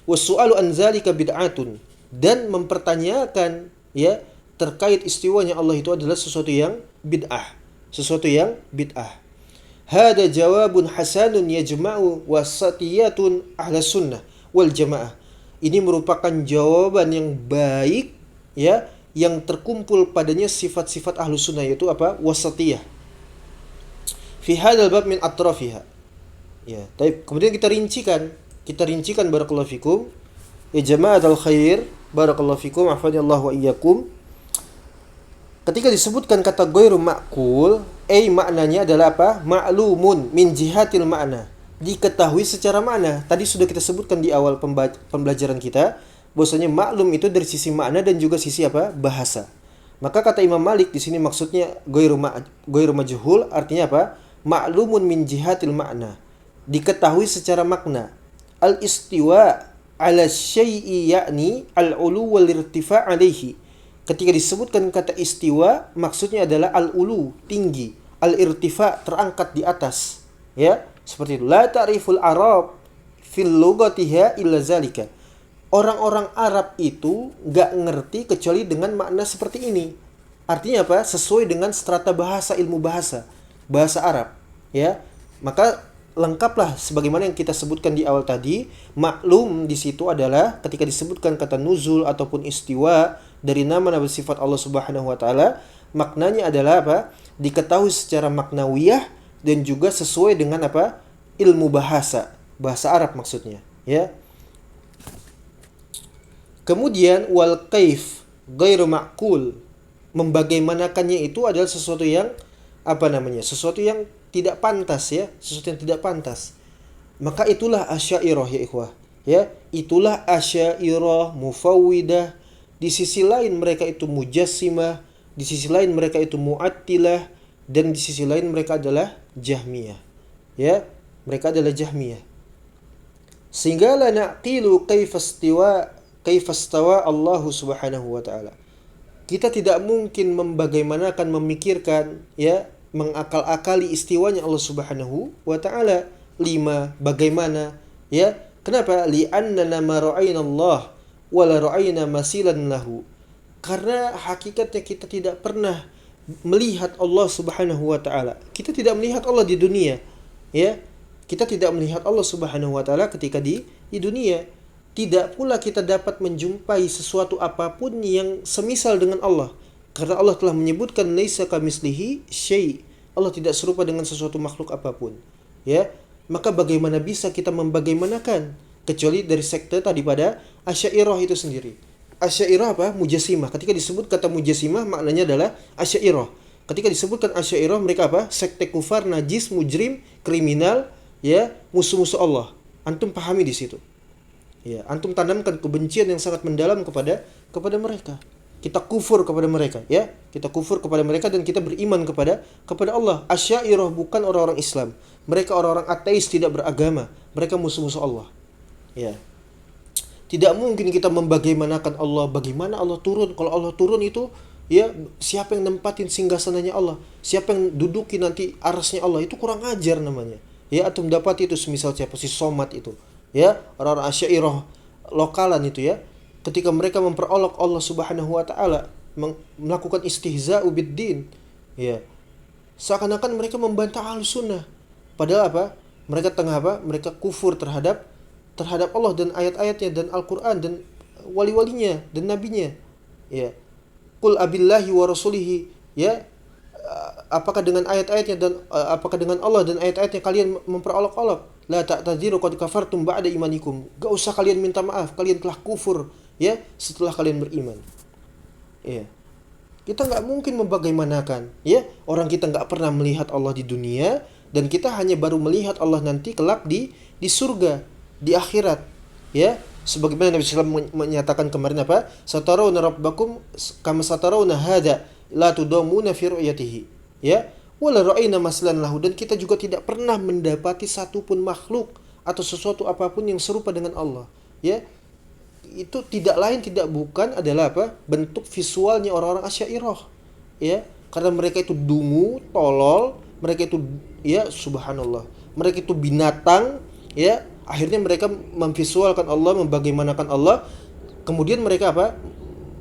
Wasu'alu an zalika bid'atun, dan mempertanyakan ya terkait istiwanya Allah itu adalah sesuatu yang bid'ah, sesuatu yang bid'ah. Hada jawabun hasanun yajma'u wasatiyatun ahlus sunnah wal jamaah. Ini merupakan jawaban yang baik ya, yang terkumpul padanya sifat-sifat ahlus sunnah, yaitu apa? Wasatiyah. Fi hadzal bab min atrafiha. Ya, tapi kemudian kita rincikan barakallahu fikum. Ya jama'atul khair, barakallahu fikum, afani Allah wa iyyakum. Ketika disebutkan kata ghairu ma'qul, maknanya adalah apa? Ma'lumun min jihatil ma'na. Diketahui secara makna. Tadi sudah kita sebutkan di awal pembelajaran kita bahwasanya maklum itu dari sisi makna dan juga sisi apa? Bahasa. Maka kata Imam Malik di sini maksudnya ghairu majhul, artinya apa? Ma'lumun min jihatil ma'na. Diketahui secara makna. Al-istiwa ala syai'i yakni al-ulu wal irtifa' alaihi. Ketika disebutkan kata istiwa, maksudnya adalah al-ulu, tinggi, al-irtifa', terangkat di atas. Ya, seperti itu. La ta'riful Arab fil lugatiha illa zalika. Orang-orang Arab itu enggak ngerti kecuali dengan makna seperti ini. Artinya apa? Sesuai dengan strata bahasa, ilmu bahasa Arab, ya. Maka lengkaplah sebagaimana yang kita sebutkan di awal tadi. Maklum di situ adalah ketika disebutkan kata nuzul ataupun istiwa dari nama-nama sifat Allah Subhanahu wa taala, maknanya adalah apa? Diketahui secara maknawiyah dan juga sesuai dengan apa? Ilmu bahasa Arab maksudnya, ya. Kemudian wal kaif ghairu ma'qul, membagaimanakannya itu adalah sesuatu yang apa namanya? Sesuatu yang tidak pantas, ya, sesuatu yang tidak pantas. Maka itulah Asy'ariyah ya ikhwah, ya. Itulah Asy'ariyah, Mufawwidah. Di sisi lain mereka itu Mujassimah, di sisi lain mereka itu Mu'attilah, dan di sisi lain mereka adalah Jahmiyah. Ya, mereka adalah Jahmiyah. Sehingga la naqilu kaifastawa Allah Subhanahu wa taala. Kita tidak mungkin membagaimanakan, memikirkan, ya, mengakal-akali istiwanya Allah Subhanahu wa taala. 5. Bagaimana? Ya, kenapa? Li'annana ma ra'ayna Allah wa la ra'ayna masilan lahu. Karena hakikatnya kita tidak pernah melihat Allah Subhanahu wa taala. Kita tidak melihat Allah di dunia, ya. Kita tidak melihat Allah Subhanahu wa taala ketika di dunia. Tidak pula kita dapat menjumpai sesuatu apapun yang semisal dengan Allah. Karena Allah telah menyebutkan laisa kamitslihi syai'. Allah tidak serupa dengan sesuatu makhluk apapun. Ya, maka bagaimana bisa kita membagaimanakan kecuali dari sekte tadi pada Asy'ariyah itu sendiri. Asy'ariyah apa? Mujassimah. Ketika disebut kata mujassimah maknanya adalah Asy'ariyah. Ketika disebutkan Asy'ariyah mereka apa? Sekte kufar, najis, mujrim, kriminal, ya, musuh-musuh Allah. Antum pahami di situ. Ya, antum tanamkan kebencian yang sangat mendalam kepada mereka. Kita kufur kepada mereka, ya. Kita kufur kepada mereka dan kita beriman kepada Allah. Asy'ariyah bukan orang-orang Islam. Mereka orang-orang ateis, tidak beragama. Mereka musuh-musuh Allah. Ya. Tidak mungkin kita membagaimanakan Allah. Bagaimana Allah turun? Kalau Allah turun itu, ya, siapa yang nempatin singgasananya Allah? Siapa yang duduki nanti arasnya Allah? Itu kurang ajar namanya. Ya, antum dapat itu semisal siapa? Si Somad itu. Ya, orang-orang Asy'ariyah lokalan itu, ya. Ketika mereka memperolok Allah Subhanahu wa taala, melakukan istihza'u biddin, ya. Seakan-akan mereka membantah Ahlussunnah. Padahal apa? Mereka tengah apa? Mereka kufur terhadap Allah dan ayat-ayatnya dan Al-Qur'an dan wali-walinya dan nabinya. Ya. Qul abillahi wa rasulihi, ya. Apakah dengan ayat-ayatnya dan apakah dengan Allah dan ayat-ayatnya kalian memperolok-olok? La ta'tadziru qad kafartum ba'da imanikum. Gak usah kalian minta maaf, kalian telah kufur, ya, setelah kalian beriman. Ya. Kita nggak mungkin membagaimanakan, ya. Orang kita nggak pernah melihat Allah di dunia dan kita hanya baru melihat Allah nanti kelak di surga, di akhirat, ya. Sebagaimana Nabi SAW menyatakan kemarin apa? Satarawna rabbakum kama satarawna hadza la tudamuna fi ru'yatihi, ya. Wala ra'ayna maslan lahu, dan kita juga tidak pernah mendapati satupun makhluk atau sesuatu apapun yang serupa dengan Allah, ya. Itu tidak lain tidak bukan adalah apa? Bentuk visualnya orang-orang Asy'ariyah, ya. Karena mereka itu dungu, tolol, mereka itu, ya, subhanallah, mereka itu binatang, ya. Akhirnya mereka memvisualkan Allah, membagaimanakan Allah. Kemudian mereka apa?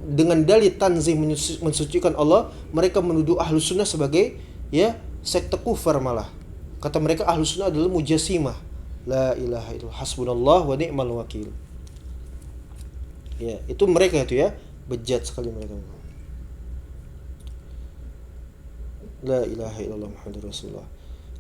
Dengan dalil tanzih, mensucikan Allah, mereka menuduh Ahlussunnah sebagai, ya, sekte kufar malah. Kata mereka Ahlussunnah adalah mujassimah. La ilaha illallah, hasbunallah wa ni'mal wakil. Ya, itu mereka itu, ya, bejat sekali mereka. La ilaha illallah Muhammadur Rasulullah.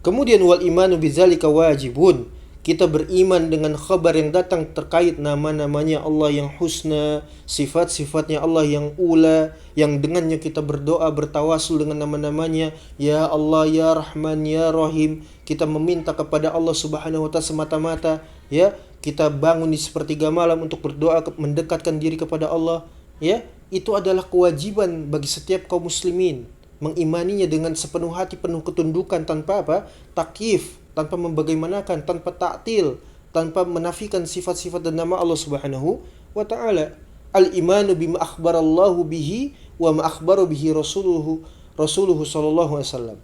Kemudian wal imanu bidzalika wajibun. Kita beriman dengan khabar yang datang terkait nama-namanya Allah yang husna, sifat-sifatnya Allah yang ula, yang dengannya kita berdoa, bertawasul dengan nama-namanya. Ya Allah, ya Rahman, ya Rahim. Kita meminta kepada Allah Subhanahu wa taala semata-mata, ya. Kita bangun di sepertiga malam untuk berdoa, mendekatkan diri kepada Allah, ya. Itu adalah kewajiban bagi setiap kaum muslimin, mengimaninya dengan sepenuh hati, penuh ketundukan, tanpa apa? Takyif, tanpa membagaimanakan, tanpa ta'til, tanpa menafikan sifat-sifat dan nama Allah Subhanahu wa taala. Al-imanu bima akhbarallahu bihi wa ma akhbaru bihi rasuluhu sallallahu alaihi wasallam.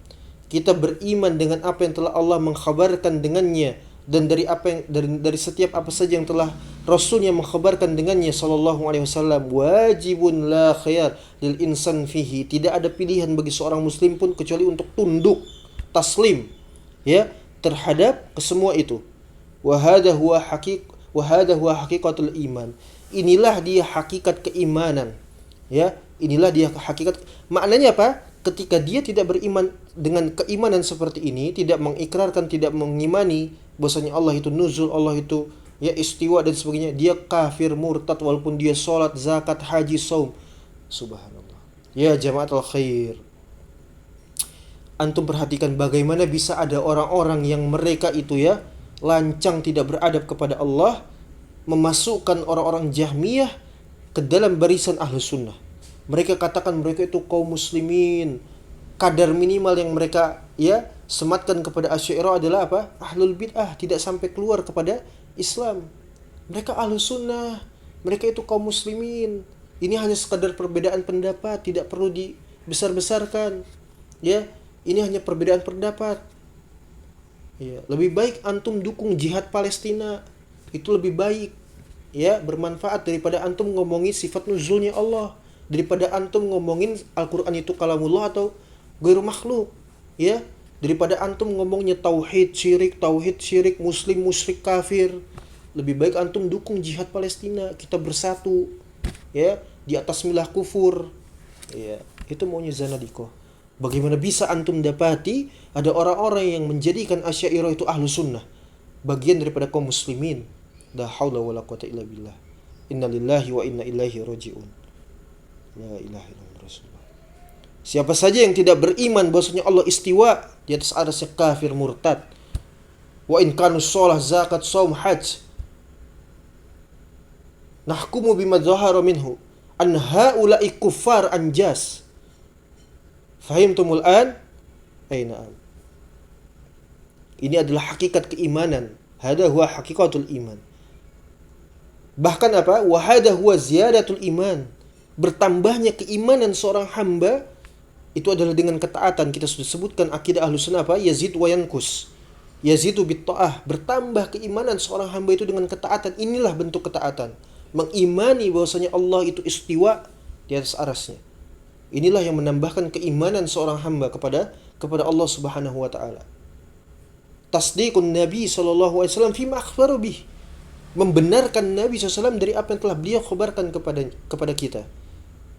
Kita beriman dengan apa yang telah Allah mengkhabarkan dengannya dan dari apa yang dari setiap apa saja yang telah Rasulnya mengkhabarkan dengannya sallallahu alaihi wasallam. Wajibun la khiyar lil insan fihi. Tidak ada pilihan bagi seorang muslim pun kecuali untuk tunduk, taslim, ya, terhadap kesemua itu. Wa hadha huwa haqiqatul iman. Inilah dia hakikat keimanan, ya. Inilah dia hakikat. Maknanya apa? Ketika dia tidak beriman dengan keimanan seperti ini, tidak mengikrarkan, tidak mengimani bahwasanya Allah itu nuzul, Allah itu, ya, istiwa dan sebagainya, dia kafir murtad walaupun dia salat, zakat, haji, saum. Subhanallah. Ya jamaatul khair. Antum perhatikan bagaimana bisa ada orang-orang yang mereka itu, ya, lancang tidak beradab kepada Allah, memasukkan orang-orang Jahmiyah ke dalam barisan Ahlus Sunnah. Mereka katakan mereka itu kaum muslimin, kadar minimal yang mereka sematkan kepada Asy'ariyah adalah apa? Ahlul bid'ah, tidak sampai keluar kepada Islam. Mereka ahlus sunnah, mereka itu kaum muslimin. Ini hanya sekadar perbedaan pendapat, tidak perlu dibesar-besarkan. Ya, ini hanya perbedaan pendapat. Ya, lebih baik antum dukung jihad Palestina. Itu lebih baik. Ya, bermanfaat daripada antum ngomongin sifat nuzulnya Allah, daripada antum ngomongin Al-Qur'an itu kalamullah atau ghairu makhluk. Ya, daripada antum ngomongnya tauhid syirik, muslim musyrik kafir. Lebih baik antum dukung jihad Palestina, kita bersatu ya di atas milah kufur. Ya, itu maunya Zanadiqah. Bagaimana bisa antum dapati ada orang-orang yang menjadikan Asy'ariyah itu ahlu sunnah, bagian daripada kaum muslimin. La haula wala quwata illa billah. Inna lillahi wa inna ilaihi raji'un. La ilaha illallah rasulullah. Siapa saja yang tidak beriman bahwasanya Allah istiwa di atas arsy, kafir murtad. Wa in kanu shalah zakat shaum hajj nahkumu bima dhahara minhu an haula'i kuffar anjas. Fahimtumul an? Na'am. Ini adalah hakikat keimanan. Hada huwa hakikatul iman. Bahkan apa? Wa hada huwa ziyadatul iman. Bertambahnya keimanan seorang hamba itu adalah dengan ketaatan. Kita sudah sebutkan akidah Ahlus Sunnah apa? Yazid wa yankus. Yazidu bit ta'ah. Bertambah keimanan seorang hamba itu dengan ketaatan. Inilah bentuk ketaatan. Mengimani bahwasanya Allah itu istiwa di atas arasnya. Inilah yang menambahkan keimanan seorang hamba kepada Allah Subhanahu wa taala. Tasdiqun Nabi sallallahu alaihi wasallam fima akhbaru bih. Membenarkan Nabi SAW dari apa yang telah beliau khabarkan kepada kita.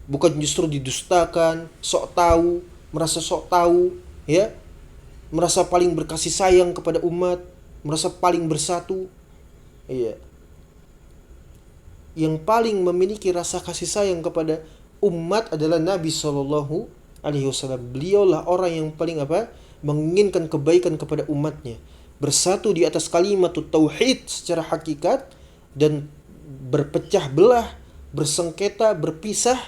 Bukan justru didustakan, merasa sok tahu, ya. Merasa paling berkasih sayang kepada umat, merasa paling bersatu. Iya. Yang paling memiliki rasa kasih sayang kepada umat adalah Nabi Shallallahu Alaihi Wasallam. Beliaulah orang yang paling menginginkan kebaikan kepada umatnya, bersatu di atas kalimat tauhid secara hakikat dan berpecah belah, bersengketa, berpisah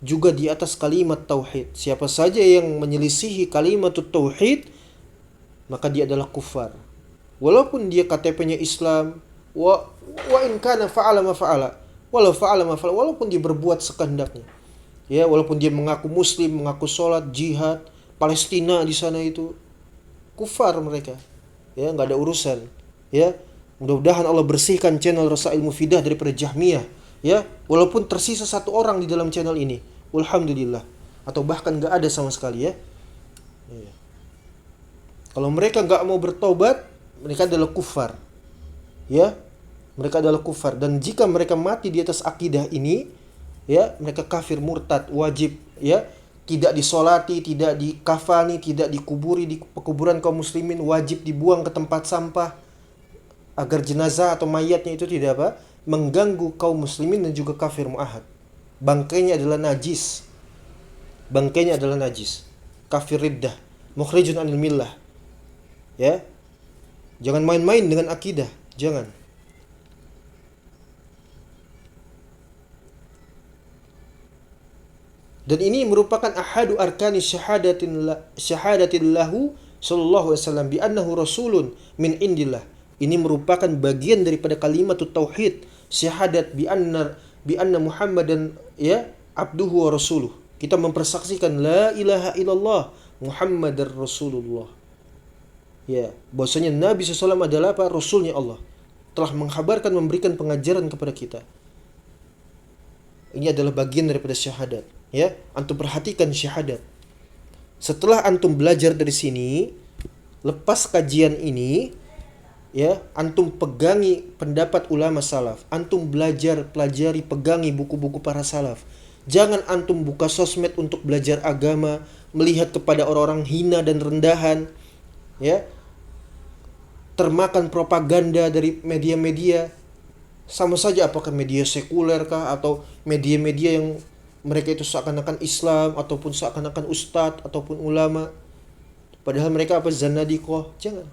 juga di atas kalimat tauhid. Siapa saja yang menyelisihi kalimat tauhid, maka dia adalah kufar. Walaupun dia KTP-nya Islam, wa in kana fa'ala ma fa'ala, walaupun dia berbuat sekehendaknya. Ya, walaupun dia mengaku muslim, mengaku sholat, jihad, Palestina di sana itu kufar mereka. Ya, enggak ada urusan. Ya, mudah-mudahan Allah bersihkan channel Rasail Mufidah daripada Jahmiyah. Ya, walaupun tersisa satu orang di dalam channel ini, alhamdulillah. Atau bahkan enggak ada sama sekali ya. Ya. Kalau mereka enggak mau bertobat, mereka adalah kufar. Ya, mereka adalah kufar. Dan jika mereka mati di atas akidah ini, ya, mereka kafir murtad, wajib ya, tidak disolati, tidak dikafani, tidak dikuburi di pekuburan kaum muslimin, wajib dibuang ke tempat sampah agar jenazah atau mayatnya itu tidak mengganggu kaum muslimin dan juga kafir muahad. Bangkainya adalah najis. Kafir riddah, mukhrijun anil millah. Ya. Jangan main-main dengan akidah, jangan. Dan ini merupakan ahadu arkani syahadatin lahu sallallahu alaihi wasallam bi annahu rasulun min indillah. Ini merupakan bagian daripada kalimat tauhid, syahadat bi anna Muhammadan ya abduhu wa rasuluh. Kita mempersaksikan la ilaha illallah Muhammadar Rasulullah. Ya, bahwasanya Nabi SAW adalah rasulnya Allah. Telah mengkhabarkan, memberikan pengajaran kepada kita. Ini adalah bagian daripada syahadat. Ya, antum perhatikan syahadat. Setelah antum belajar dari sini, lepas kajian ini, ya, antum pegangi pendapat ulama salaf. Antum pelajari, pegangi buku-buku para salaf. Jangan antum buka sosmed untuk belajar agama, melihat kepada orang-orang hina dan rendahan, ya. Termakan propaganda dari media-media. Sama saja apakah media sekuler kah atau media-media yang mereka itu seakan-akan Islam ataupun seakan-akan ustadz ataupun ulama, padahal mereka Zanadiqah. Jangan.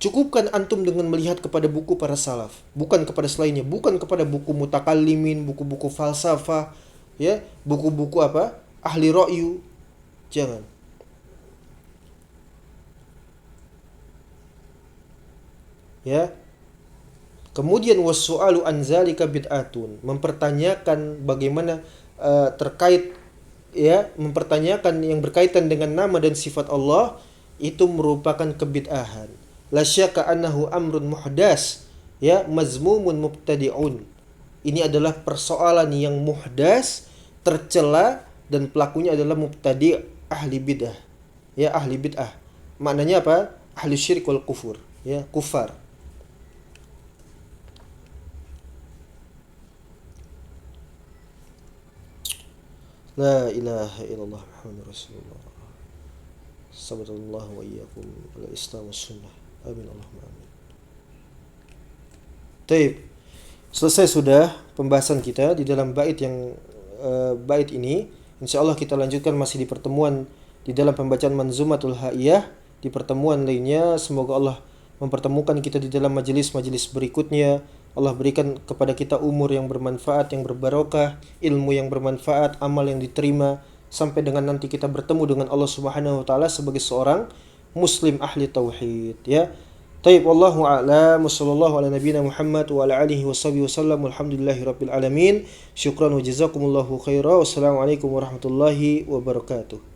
Cukupkan antum dengan melihat kepada buku para salaf, bukan kepada selainnya, bukan kepada buku mutakallimin, buku-buku falsafah, ya, buku-buku ahli ra'yu. Jangan. Ya. Kemudian wasu'alu an zalika bid'atun, mempertanyakan bagaimana terkait, ya, mempertanyakan yang berkaitan dengan nama dan sifat Allah itu merupakan kebid'ahan. La syakka annahu amrun muhdas, ya, mazmumun mubtadi'un. Ini adalah persoalan yang muhdas, tercela, dan pelakunya adalah mubtadi', ahli bid'ah. Ya, ahli bid'ah. Maknanya apa? Ahli syirik wal kufur, ya, kufar. La ilaha illallah Muhammadur Rasulullah. Sallallahu wa iyyakum ala Islam was sunnah. Amin Allahumma amin. Taib. Selesai sudah pembahasan kita di dalam bait yang bait ini. Insyaallah kita lanjutkan masih di pertemuan di dalam pembacaan Manzumatul Haiyah. Di pertemuan lainnya semoga Allah mempertemukan kita di dalam majelis-majelis berikutnya. Allah berikan kepada kita umur yang bermanfaat, yang berbarokah, ilmu yang bermanfaat, amal yang diterima, sampai dengan nanti kita bertemu dengan Allah Subhanahu wa taala sebagai seorang muslim ahli tauhid, ya. Taib, wallahu a'lam, sallallahu ala nabiyina Muhammad wa ala alihi washabihi wasallam, walhamdulillahi rabbil alamin. Syukran wa jazakumullahu khaira. Wassalamualaikum warahmatullahi wabarakatuh.